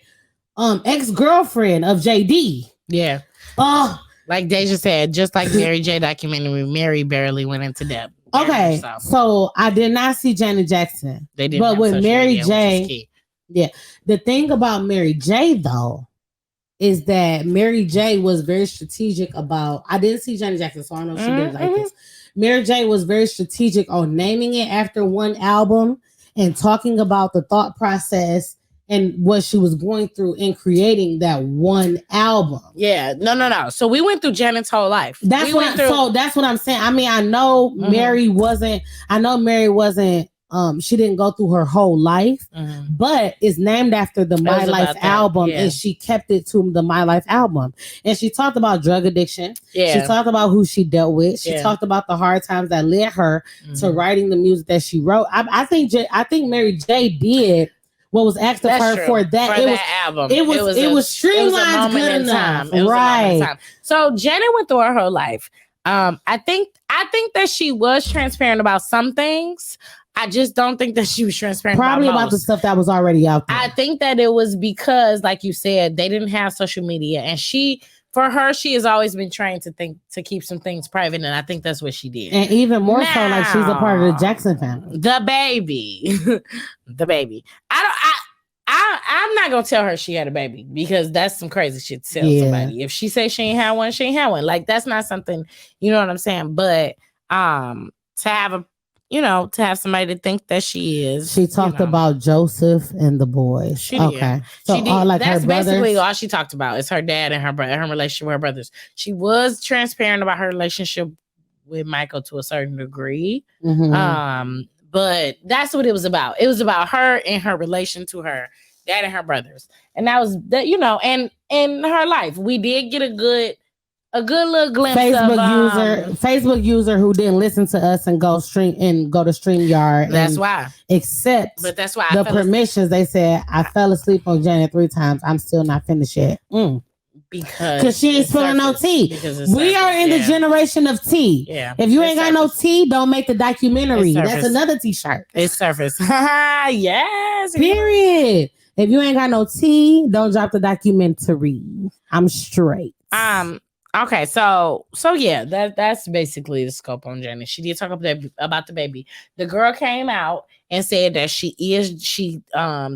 ex-girlfriend of JD. Yeah. Oh, Like Deja said, just like Mary J documentary, Mary barely went into depth. Very okay. much so. So I did not see Janet Jackson. They didn't. but have with social Mary media, which J- is key. The thing about Mary J, though, is that Mary J was very strategic about. I didn't see Janet Jackson, so I don't know if she did it like Mhm. this. Mary J was very strategic on naming it after one album and talking about the thought process and what she was going through in creating that one album. Yeah, no. So we went through Janet's whole life. That's we what went through. so that's what I'm saying. I mean, I know Mhm. Mary wasn't. She didn't go through her whole life, Mhm. but it's named after the My was Life about that, album, yeah. and she kept it to the My Life album. And she talked about drug addiction. Yeah. She talked about who she dealt with. She Yeah. talked about the hard times that led her to Mhm. writing the music that she wrote. I think Mary J did what was asked of That's her true. for that. For It that was album. it was streamlined a moment good in enough. time. It was a moment in Right. time. So Janet went through her whole life. I think that she was transparent about some things. I just don't think that she was transparent Probably about the most. stuff that was already out there. I think that it was because, like you said, they didn't have social media, and for her, she has always been trained to keep some things private, and I think that's what she did. And even more so, like she's a part of the Now, Jackson family. The baby, the baby. I'm not gonna tell her she had a baby because that's some crazy shit to tell Yeah. somebody. If she says she ain't had one, she ain't had one. Like that's not something, you know what I'm saying? But to have somebody to think that she is. She talked about Joseph and the boys. She did. Okay. So She did. all like That's her basically brothers. all she talked about is her dad and her brother, her relationship with her brothers. She was transparent about her relationship with Michael to a certain degree. Mhm. But that's what it was about. It was about her and her relation to her dad and her brothers. And that was that, and in her life. We did get a good little glimpse Facebook user who didn't listen to us and go to StreamYard. That's and why. Accept But that's why the permissions. They said I fell asleep on Janet 3 times. I'm still not finished yet. Because she ain't it's spilling no surface. tea. Because it's We are surface, in the yeah. generation of tea. Yeah. If you It's ain't got no surface. tea, don't make the documentary. It's That's surface. another t-shirt. It's surface. Yes. Period. If you ain't got no tea, don't drop the documentary. I'm straight. Okay, so yeah, that's basically the scope on Janet. She did talk about the baby. The girl came out and said that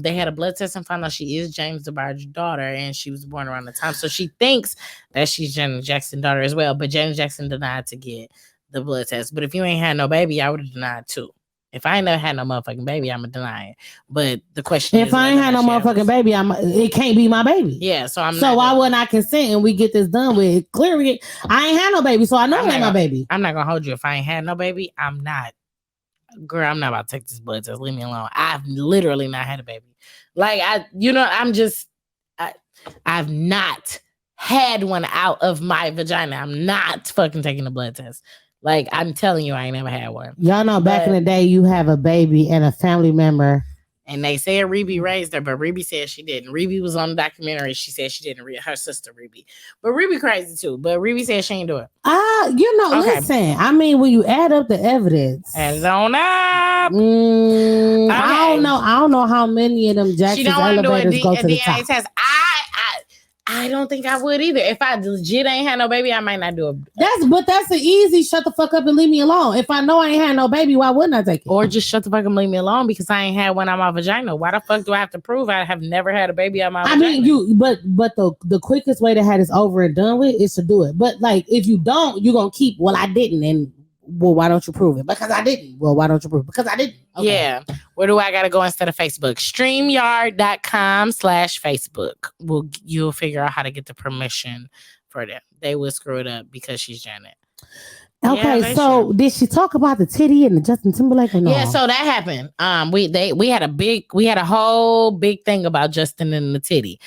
they had a blood test and found out she is James DeBarge's daughter, and she was born around the time. So she thinks that she's Janet Jackson's daughter as well. But Janet Jackson denied to get the blood test. But if you ain't had no baby, I would have denied too. If I ain't never had no motherfucking baby, I'm gonna deny it. But the question is, If I ain't had no motherfucking baby, it can't be my baby. Yeah, so why wouldn't I consent and we get this done with? Clearly, I ain't had no baby, so I know it ain't my baby. I'm not gonna hold you. If I ain't had no baby, I'm not. Girl, I'm not about to take this blood test. Leave me alone. I've literally not had a baby. Like I've not had one out of my vagina. I'm not fucking taking the blood test. Like I'm telling you, I ain't never had one. Y'all know back in the day, you have a baby and a family member And they said Rebe raised her, but Rebe said she didn't. Rebe was on the documentary. She said she didn't. Her sister Rebe, but Rebe crazy too. But Rebe said she ain't do it. Okay. Listen. I mean, when you add up the evidence, and on up. Okay. I don't know how many of them Jackson's elevators go to the top. Test. I don't think I would either. If I legit ain't had no baby, I might not do it. That's an easy shut the fuck up and leave me alone. If I know I ain't had no baby, why wouldn't I take it? Or just shut the fuck up and leave me alone because I ain't had one on my vagina. Why the fuck do I have to prove I have never had a baby on my vagina? I mean, but the quickest way to have this over and done with is to do it. But like, if you don't, you're gonna keep. Well, I didn't, and well, why don't you prove it? Because I didn't. Well, why don't you prove it? Because I didn't. Okay. Yeah. Where do I gotta go instead of Facebook? StreamYard.com/Facebook. You'll figure out how to get the permission for them. They will screw it up because she's Janet. Okay, yeah, so did she talk about the titty and the Justin Timberlake or no? Yeah, so that happened. We had a whole big thing about Justin and the titty.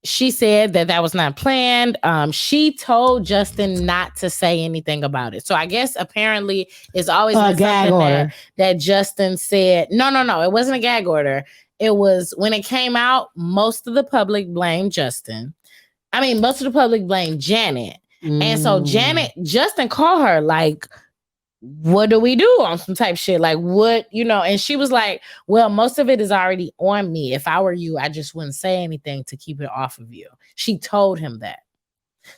She said that was not planned. She told Justin not to say anything about it. So I guess apparently it's always been gag order that Justin said. No. It wasn't a gag order. It was when it came out, most of the public blamed Justin. I mean, most of the public blamed Janet. And so Justin called her like, what do we do on some type shit? Like what, and she was like, well, most of it is already on me. If I were you, I just wouldn't say anything to keep it off of you. She told him that.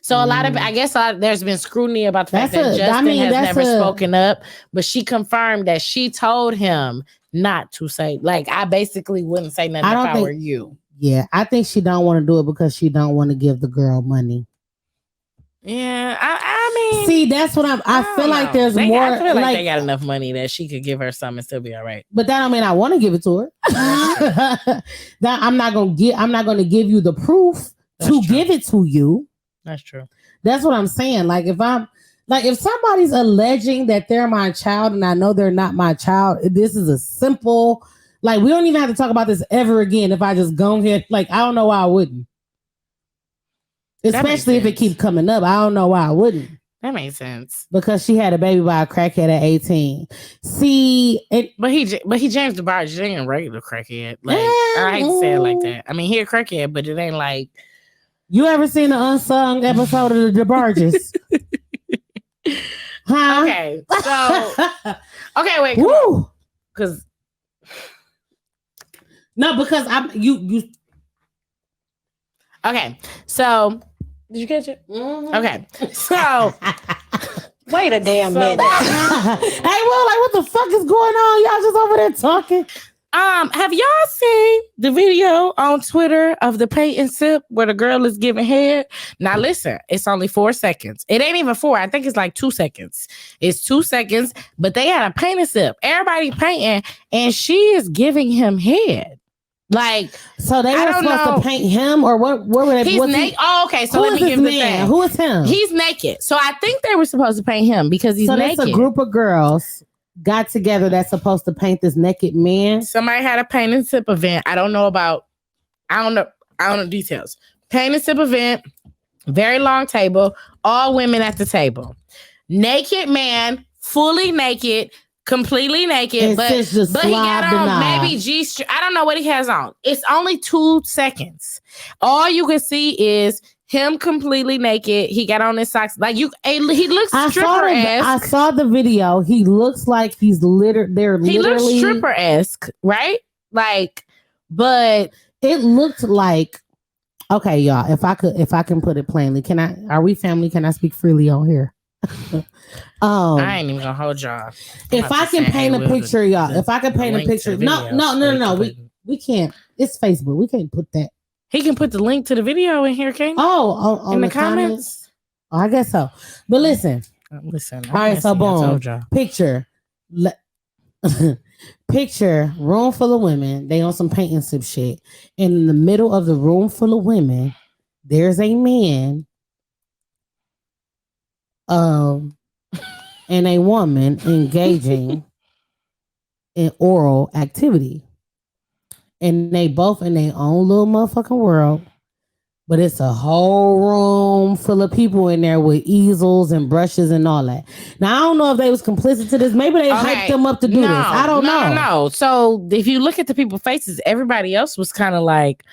So a lot of, I guess there's been scrutiny about the fact that Justin has never spoken up, but she confirmed that she told him not to say, like, I basically wouldn't say nothing if I were you. Yeah, I think she don't want to do it because she don't want to give the girl money. Yeah, I mean, see, that's what I feel like. There's more. I feel like they got enough money that she could give her some and still be all right. But that don't mean I want to give it to her. That I'm not gonna give you the proof give it to you. That's true. That's what I'm saying. Like if somebody's alleging that they're my child and I know they're not my child, this is a simple. Like we don't even have to talk about this ever again. If I just go ahead, like I don't know why I wouldn't. Especially if it keeps coming up. I don't know why I wouldn't. That makes sense. Because she had a baby by a crackhead at 18. See, but he James DeBarge ain't a regular crackhead. Like I hate to say it like that. I mean, he a crackhead, but it ain't like. You ever seen the unsung episode of the DeBarges? Huh? Okay, so wait, because you. Okay, so. Did you catch it? Mm-hmm. Okay. So wait a damn minute. Hey, well, like what the fuck is going on? Y'all just over there talking. Have y'all seen the video on Twitter of the paint and sip where the girl is giving head? Now listen, it's only 4 seconds. It ain't even 4. I think it's like 2 seconds. It's 2 seconds, but they had a paint and sip. Everybody painting, and she is giving him head. Like, so they were supposed to paint him, or what were they? He's naked. Oh, okay. So let me give the thing. Who is him? He's naked. So I think they were supposed to paint him because he's naked. So a group of girls got together that's supposed to paint this naked man. Somebody had a paint and sip event. I don't know details. Paint and sip event. Very long table. All women at the table. Naked man, fully naked. Completely naked, but he got on maybe G-string. I don't know what he has on. It's only 2 seconds. All you can see is him completely naked. He got on his socks. Like he looks stripper-esque. I saw the video. He looks like he's literally. He looks stripper-esque, right? Like, but it looked like. Okay, y'all. If I can put it plainly, are we family? Can I speak freely on here? I ain't even gonna hold y'all. If I can paint a picture, y'all. If I can paint a picture, no. We can't. It's Facebook. We can't put that. He can put the link to the video in here, King. Oh, in the comments. Oh, I guess so. But listen. All right. So boom. Picture. Picture. Room full of women. They on some paint and sip shit. And in the middle of the room full of women, there's a man. And a woman engaging in oral activity. And they both in their own little motherfucking world. But it's a whole room full of people in there with easels and brushes and all that. Now I don't know if they was complicit to this. Maybe they hyped them up to do this. I don't know. No. So if you look at the people's faces, everybody else was kind of like,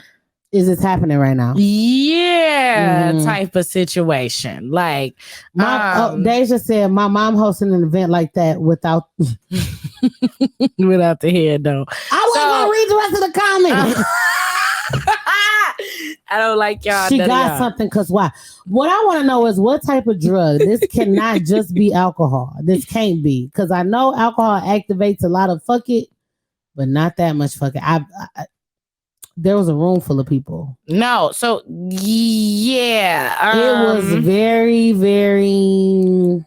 is this happening right now? Yeah, type of situation. Like, Deja said, my mom hosting an event like that without without the head, though. I wasn't gonna read the rest of the comments. I don't like y'all. She got something, because why? What I want to know is what type of drug. This cannot just be alcohol. This can't be, because I know alcohol activates a lot of fuck it, but not that much fuck it. There was a room full of people. No, so yeah, it was very, very.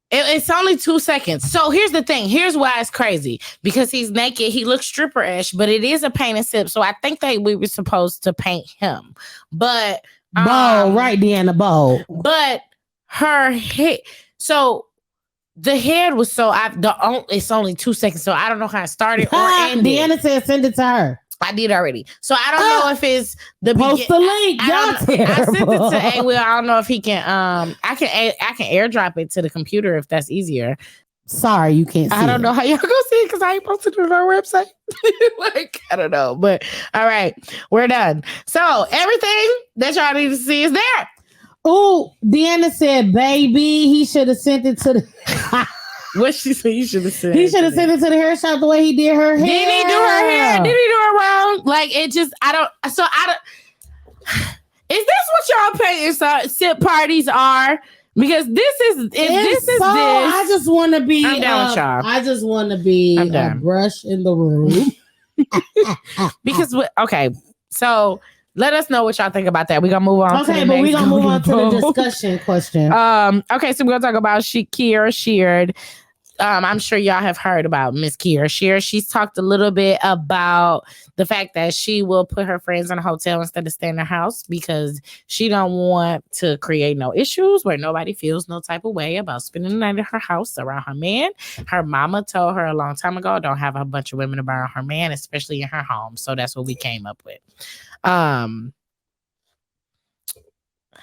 It's only 2 seconds. So here's the thing. Here's why it's crazy. Because he's naked. He looks stripper-ish, but it is a paint and sip. So I think that we were supposed to paint him. But Bow, right, Deanna Bow. But her head. So the head was it's only 2 seconds. So I don't know how it started or ended. Deanna said send it to her. I did already. So I don't know if it's the post the link. I sent it to A Will. I don't know if he can I can airdrop it to the computer if that's easier. Sorry, you can't see I don't know how y'all gonna see it because I ain't posted it on our website. Like, I don't know. But all right, we're done. So everything that y'all need to see is there. Oh, Deanna said, baby, he should have sent it to the what she said you should have said. He should have sent it to the hair shop the way he did her hair. Did he do her hair? Did he do her wrong? Like, it just, I don't. Is this what y'all painting sip parties are? Because I just want to be. I'm down with y'all. I just want to be a brush in the room. Because okay, so let us know what y'all think about that. We're gonna move on. Okay, but we're gonna move on to the discussion question. Okay, so we're gonna talk about Kiera Sheard. I'm sure y'all have heard about Miss Kiera Sheard. She's talked a little bit about the fact that she will put her friends in a hotel instead of staying in her house because she don't want to create no issues where nobody feels no type of way about spending the night at her house around her man. Her mama told her a long time ago, don't have a bunch of women around her man, especially in her home. So that's what we came up with.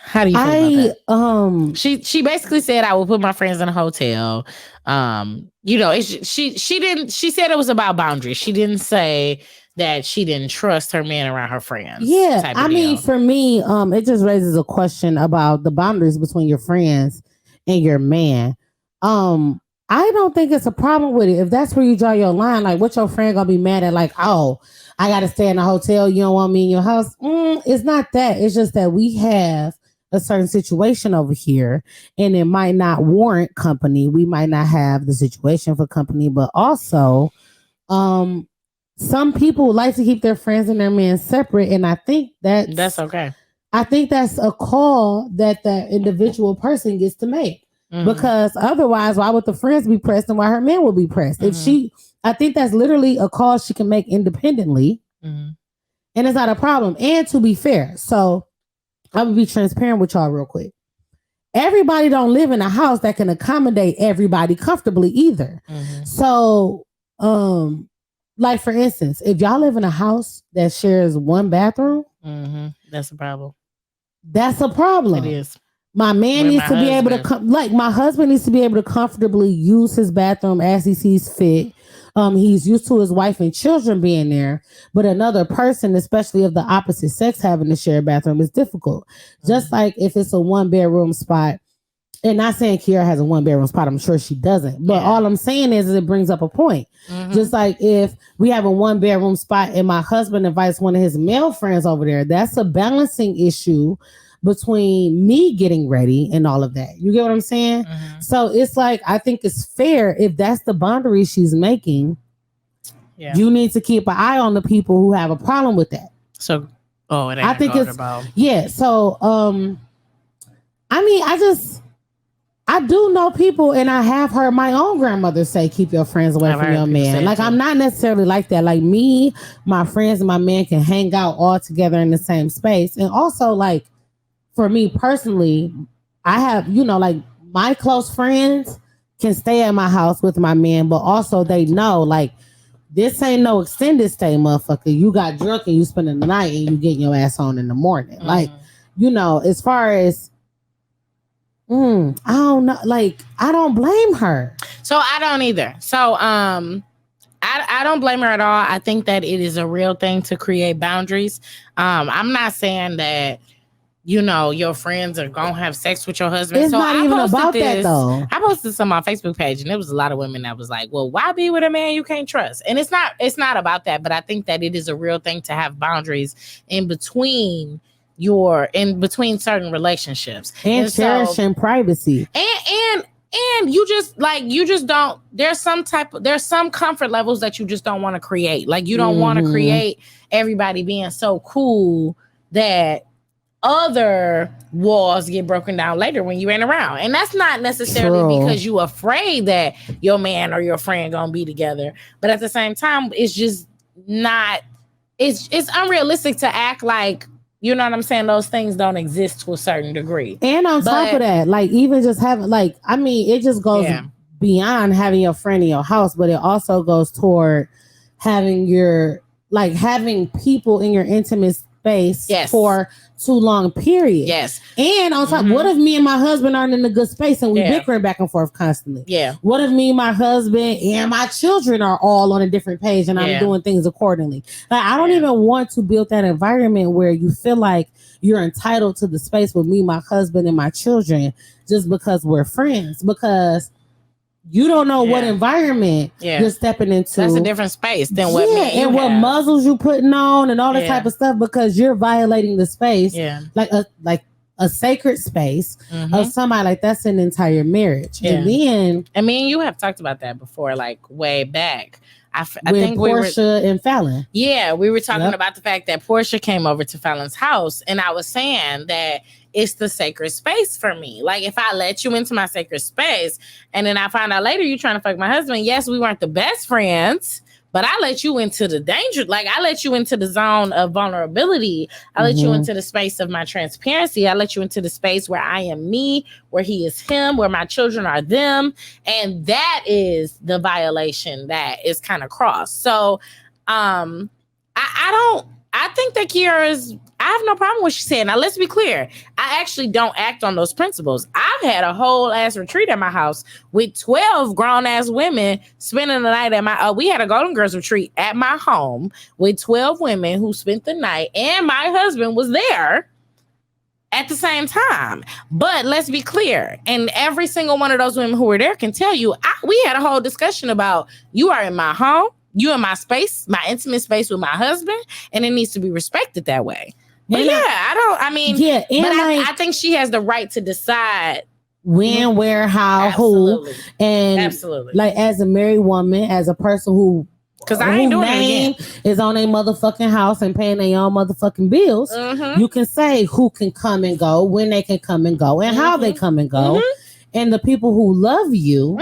How do you feel about that? She basically said, I will put my friends in a hotel. She said it was about boundaries. She didn't say that she didn't trust her man around her friends. Yeah, I mean, for me, it just raises a question about the boundaries between your friends and your man. I don't think it's a problem with it. If that's where you draw your line, like what your friend gonna be mad at, like, oh, I gotta stay in a hotel, you don't want me in your house. It's not that. It's just that we have a certain situation over here and it might not warrant company. We might not have the situation for company, but also some people like to keep their friends and their men separate, and I think that's okay. I think that's a call that the individual person gets to make, because otherwise why would the friends be pressed and why her man will be pressed? I think that's literally a call she can make independently, and it's not a problem. And to be fair, so I would be transparent with y'all real quick. Everybody don't live in a house that can accommodate everybody comfortably either. So, like for instance, if y'all live in a house that shares one bathroom, that's a problem. That's a problem. It is. My man needs to be able to my husband needs to be able to comfortably use his bathroom as he sees fit. He's used to his wife and children being there, but another person, especially of the opposite sex, having to share a bathroom is difficult. Just like if it's a 1-bedroom spot, and not saying Kiera has a 1-bedroom spot, I'm sure she doesn't, but all I'm saying is it brings up a point. Just like if we have a 1-bedroom spot and my husband invites one of his male friends over there, that's a balancing issue between me getting ready and all of that. You get what I'm saying? So it's like, I think it's fair if that's the boundary she's making. Yeah. You need to keep an eye on the people who have a problem with that. So, it ain't I think it's about. Yeah. So, I mean, I do know people, and I have heard my own grandmother say, keep your friends away from your man. Like, I'm not necessarily like that. Like me, my friends and my man can hang out all together in the same space. And also, like, for me personally, I have, like my close friends can stay at my house with my man, but also they know, like, This ain't no extended stay, motherfucker. You got drunk and you spending the night and you getting your ass on in the morning. Like, you know, as far as I don't know, like I don't blame her. So I don't either. So I don't blame her at all. I think that it is a real thing to create boundaries. I'm not saying that, you know, your friends are gonna have sex with your husband. It's so not even about that though. I posted some on my Facebook page, and there was a lot of women that was like, "Well, why be with a man you can't trust?" And it's not about that, but I think that it is a real thing to have boundaries in between certain relationships and cherishing privacy. And you just don't. There's some comfort levels that you just don't want to create. Like you don't want to create everybody being so cool that other walls get broken down later when you ain't around. And that's not necessarily because you afraid that your man or your friend gonna be together. But at the same time, it's just not, it's unrealistic to act like, you know what I'm saying, those things don't exist to a certain degree. And on top of that, like even just having like, I mean, it just goes beyond having your friend in your house, but it also goes toward having having people in your intimate space for too long period. Yes. And on top, what if me and my husband aren't in a good space and we bickering back and forth constantly? Yeah. What if me, my husband, and my children are all on a different page and I'm doing things accordingly? Like, I don't even want to build that environment where you feel like you're entitled to the space with me, my husband, and my children just because we're friends. Because you don't know what environment you're stepping into. That's a different space than what me and what muzzles you putting on and all that type of stuff, because you're violating the space, like a sacred space of somebody. Like that's an entire marriage. And then, and me and you have talked about that before, like way back. I think Portia and Fallon. Yeah, we were talking about the fact that Portia came over to Fallon's house, and I was saying that it's the sacred space for me. Like if I let you into my sacred space, and then I find out later you trying to fuck my husband. Yes, we weren't the best friends, but I let you into the danger. Like I let you into the zone of vulnerability. I let you into the space of my transparency. I let you into the space where I am me, where he is him, where my children are them. And that is the violation that is kind of crossed. So I think that I have no problem with what she said. Now, let's be clear. I actually don't act on those principles. I've had a whole ass retreat at my house with 12 grown ass women spending the night at we had a Golden Girls retreat at my home with 12 women who spent the night, and my husband was there at the same time. But let's be clear. And every single one of those women who were there can tell you, we had a whole discussion about, you are in my home, you in my space, my intimate space with my husband, and it needs to be respected that way. But I think she has the right to decide when, where, how, who, and like as a married woman, as a person who, because I ain't doing it again, is on a motherfucking house and paying their own motherfucking bills. You can say who can come and go, when they can come and go, and how they come and go, and the people who love you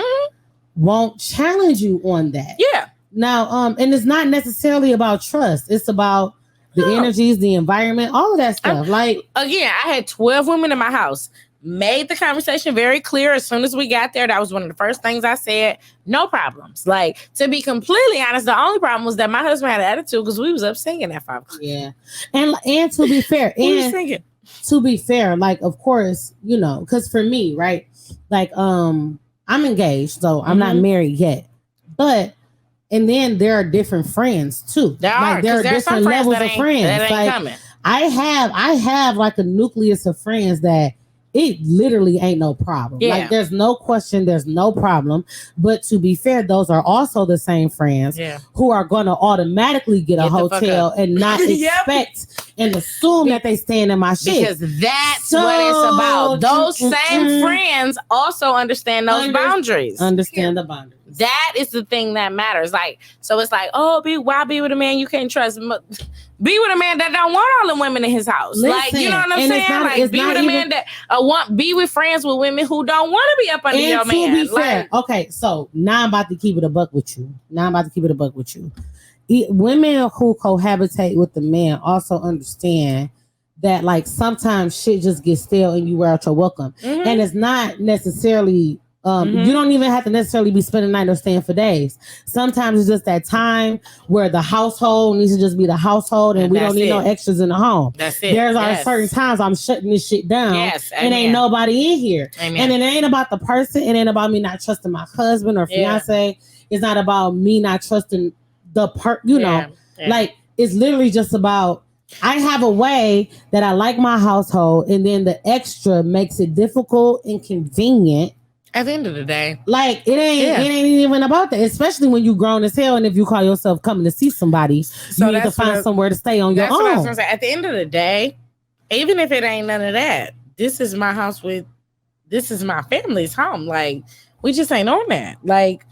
won't challenge you on that. Yeah. Now, and it's not necessarily about trust. It's about the energies, the environment, all of that stuff. Like again, I had 12 women in my house. Made the conversation very clear as soon as we got there. That was one of the first things I said. No problems. Like, to be completely honest, the only problem was that my husband had an attitude because we was up singing at 5 o'clock. Yeah, and to be fair, to be fair, like of course, you know, because for me, right, like I'm engaged, so I'm not married yet, but. And then there are different friends too. There are different levels of friends. That ain't like coming. I have like a nucleus of friends that it literally ain't no problem. Yeah. Like there's no question, there's no problem. But to be fair, those are also the same friends who are going to automatically get a hotel and not expect and assume that they stand in my shit. Because that's what it's about. Those same friends also understand those boundaries. Understand the boundaries. That is the thing that matters. Like, so it's like, why be with a man you can't trust? Be with a man that don't want all the women in his house. Listen, like, you know what I'm saying? Like, be with a man that be with friends with women who don't want to be up under your man. Be fair, okay, so now I'm about to keep it a buck with you. Women who cohabitate with the man also understand that, like, sometimes shit just gets stale and you wear out your welcome. And it's not necessarily Mhm. You don't even have to necessarily be spending the night or staying for days. Sometimes it's just that time where the household needs to just be the household, and we don't That's need no it. extras in the home. That's it. There's our Yes. certain times I'm shutting this shit down. Yes, And ain't amen. nobody in here. Amen. And it ain't about the person. It ain't about me not trusting my husband or Yeah. fiance. It's not about me not trusting the you know. Yeah. Yeah. Like, it's literally just about, I have a way that I like my household, and then the extra makes it difficult and convenient. At the end of the day, Like, it ain't even about that, especially when you grown as hell, and if you call yourself coming to see somebody, So you need to that's find what- somewhere to stay on your that's what I was own. gonna say. At the end of the day, even if it ain't none of that, this is my house this is my family's home. Like, we just ain't on that. Like,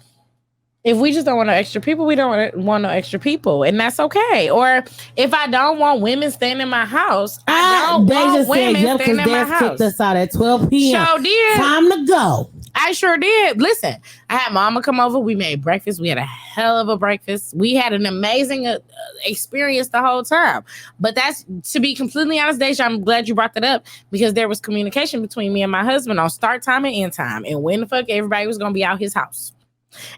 if we just don't want no extra people, we don't want no extra people, and that's okay. Or if I don't want women staying in my house, I don't They want just said, women yep, staying because in my Des kicked house. us out at 12 p.m. Sure did. Time to go. I sure did. Listen, I had mama come over. We made breakfast. We had a hell of a breakfast. We had an amazing experience the whole time. But that's, to be completely honest, Deja, I'm glad you brought that up, because there was communication between me and my husband on start time and end time, and when the fuck everybody was going to be out his house.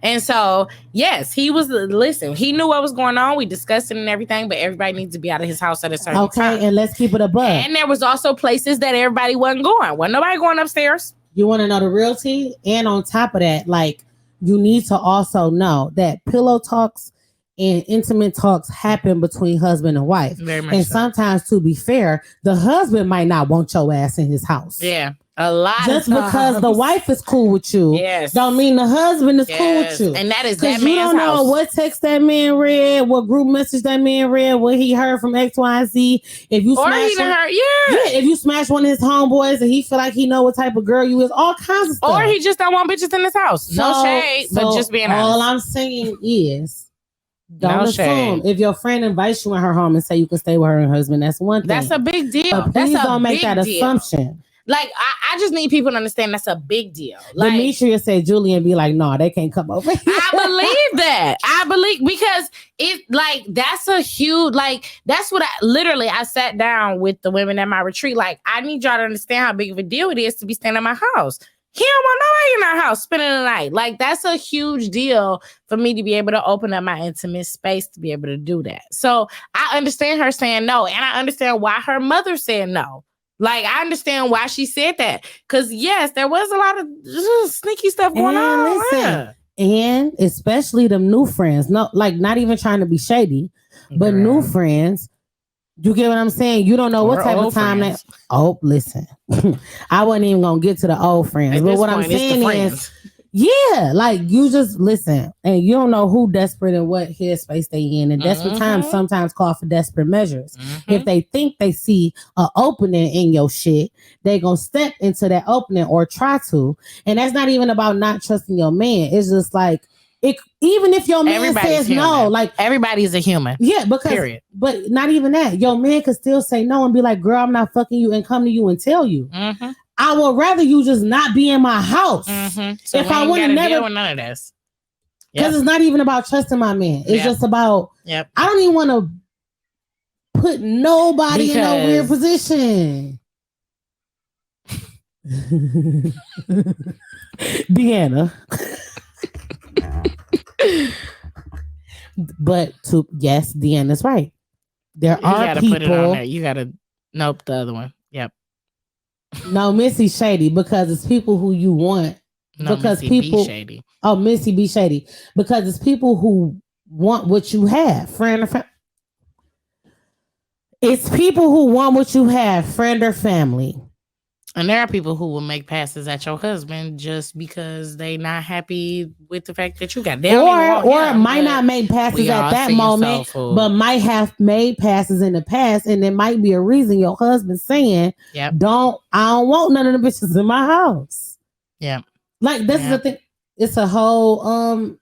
And so, yes, he was, listen, he knew what was going on. We discussed it and everything, but everybody needs to be out of his house at a certain time. Okay, and let's keep it above. And there was also places that everybody wasn't going. Wasn't nobody going upstairs. You want to know the real tea? And on top of that, like, you need to also know that pillow talks and intimate talks happen between husband and wife. Very much And so. sometimes, to be fair, the husband might not want your ass in his house. Yeah. A lot Just of because the times. wife is cool with you, Yes. don't mean the husband is cool Yes. with you. And that is that Because you man's don't know house. what text that man read, what group message that man read, what he heard from X, Y, and Z. If you Or smash he done one- heard, yeah, if you smash one of his homeboys and he feel like he know what type of girl you is, all kinds of stuff. Or he just don't want bitches in his house. No shade, but so just being all honest. I'm saying is, don't No assume. shade. If your friend invites you in her home and say you can stay with her and her husband, that's one thing. That's a big deal. But That's please a don't make big that deal. assumption. Like, I just need people to understand that's a big deal. Like, Demetria said Julian be like, no, they can't come over here. I believe that. I believe, because it, like, that's a huge, like, that's what I sat down with the women at my retreat. Like, I need y'all to understand how big of a deal it is to be staying in my house. He don't want nobody in our house spending the night. Like, that's a huge deal for me to be able to open up my intimate space to be able to do that. So I understand her saying no, and I understand why her mother said no. Like, I understand why she said that. Because, yes, there was a lot of sneaky stuff going And on. listen, Yeah. And especially them new friends, no, like, not even trying to be shady, but new friends. You get what I'm saying? You don't know what Or type of old time friends. that. Oh, listen, I wasn't even gonna get to the old friends, At but this what I'm point, it's the saying friends. is, yeah, like, you just listen, and you don't know who desperate and what headspace they in. And desperate times Mhm. sometimes call for desperate measures. Mhm. If they think they see an opening in your shit, they gonna step into that opening or try to. And that's not even about not trusting your man. It's just like, it. Even if your man Everybody's says no, human. like, Everybody's a human. yeah, because Period. but not even that. Your man could still say no and be like, girl, I'm not fucking you, and come to you and tell you. Mm-hmm. I would rather you just not be in my house. Mm-hmm. So If we I ain't would've gotta never- deal with none of this. Because Yep. it's not even about trusting my man. It's Yep. just about, Yep. I don't even want to put nobody in no weird Because- position. Deanna. But yes, Deanna's right. There You are gotta put it on people. there. You gotta nope the other one. Yep. No, Missy shady, because it's people who you want. No, Because Missy, be people- shady. Oh, Missy be shady, because it's people who want what you have, friend or family. It's people who want what you have, friend or family. And there are people who will make passes at your husband just because they not happy with the fact that you got. They don't even want Or him, might but not make passes we at all that seen moment, Soul Food. but might have made passes in the past, and there might be a reason your husband's saying, Yep. I don't want none of the bitches in my house. Yep. Like, this is the thing. It's a whole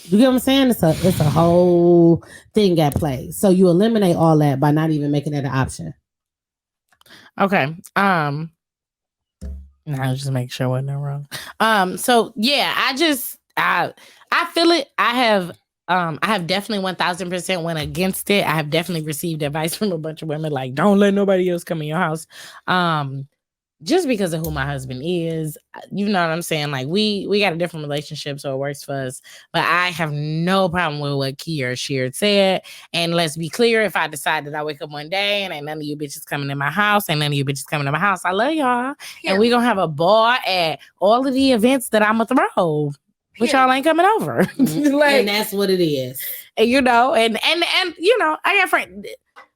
you get what I'm saying? It's a whole thing at play. So you eliminate all that by not even making that an option. Okay. Now just make sure wasn't wrong. So yeah, I feel it. I have definitely 1000% went against it. I have definitely received advice from a bunch of women like, don't let nobody else come in your house. just because of who my husband is, you know what I'm saying? Like we got a different relationship, so it works for us. But I have no problem with what Kiera Sheard said. And let's be clear, if I decide that I wake up one day and ain't none of you bitches coming in my house, I love y'all. And we gonna have a ball at all of the events that I'm gonna throw. But y'all ain't coming over. And that's what it is. And you know, and you know, I got friends.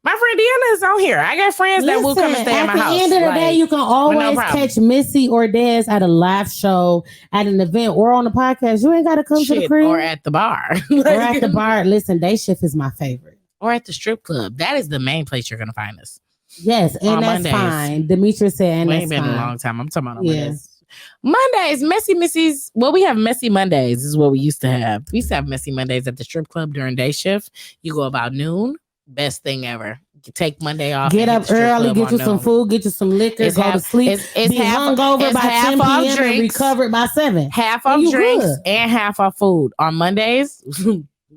My friend Deanna is on here. I got friends that will come and stay in my house. At the end of the day, you can always catch Missy or Des at a live show, at an event, or on the podcast. You ain't got to come to the crib. Or at the bar. Or at the bar. Listen, day shift is my favorite. Or at the strip club. That is the main place you're going to find us. Yes, and that's Mondays. Fine. Demetrius said, and that's fine. It ain't been a long time. I'm talking about on Mondays. Mondays, Missy's. Well, we have Messy Mondays is what we used to have. We used to have Messy Mondays at the strip club during day shift. You go about noon. Best thing ever. Take Monday off. Get up early, get you some food, get you some liquor, go to sleep. It's be hungover by 10 p.m. and recovered by 7. Half off drinks and half off food. On Mondays,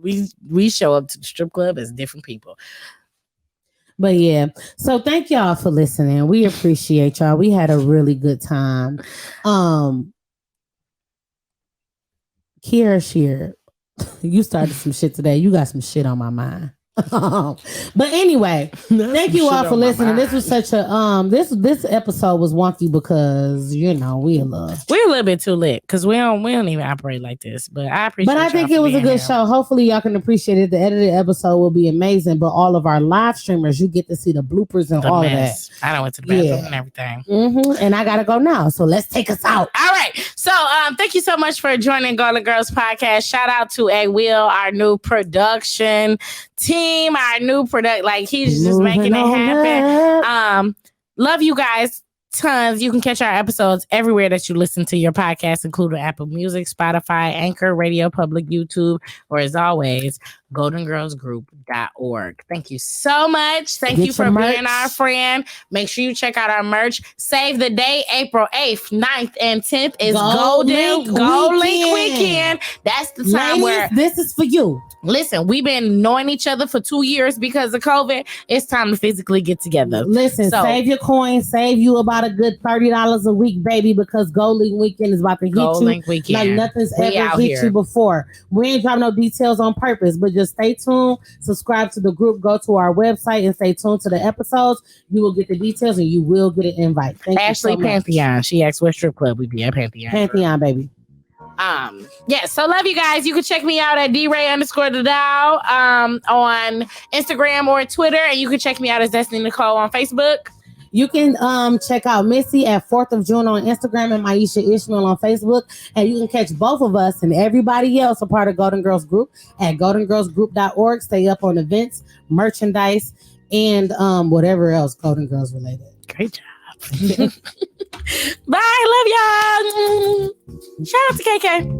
we show up to the strip club as different people. But yeah, so thank y'all for listening. We appreciate y'all. We had a really good time. Kiera Sheard, you started some shit today. You got some shit on my mind. But anyway, thank you all for listening. This was such a this episode was wonky because you know we're a little bit too lit because we don't even operate like this. But I appreciate. But I think it was a good show. Hopefully y'all can appreciate it. The edited episode will be amazing. But all of our live streamers, you get to see the bloopers and all of that. I done went to the bathroom and everything. And I gotta go now. So let's take us out. All right. So thank you so much for joining Golden Girls Podcast. Shout out to A Will, our new production team, our new product. Like he's just making it happen. Love you guys tons. You can catch our episodes everywhere that you listen to your podcast, including Apple Music, Spotify, Anchor, Radio Public, YouTube, or as always, GoldenGirlsGroup.org. Thank you so much. Thank you for being our friend. Make sure you check out our merch. Save the day, April 8th, 9th, and 10th is Gold Link Weekend. That's the time where this is for you. Listen, we've been knowing each other for 2 years because of COVID. It's time to physically get together. Listen, save your coins. Save you about a good $30 a week, baby, because Gold Link Weekend is about to hit Gold you Link Weekend. like nothing's ever hit you before. We ain't dropping no details on purpose, but just stay tuned. Subscribe to the group. Go to our website and stay tuned to the episodes. You will get the details and you will get an invite. Thank Ashley you so Pantheon. She asked what strip club we be at. Pantheon, baby. So love you guys. You can check me out at DRay_the on Instagram or Twitter, and you can check me out as Destiny Nicole on Facebook. You can check out Missy at 4th of June on Instagram and Maisha Ishmael on Facebook. And you can catch both of us and everybody else a part of Golden Girls Group at GoldenGirlsGroup.org. Stay up on events, merchandise, and whatever else Golden Girls related. Great job. Bye. Love y'all. Shout out to KK.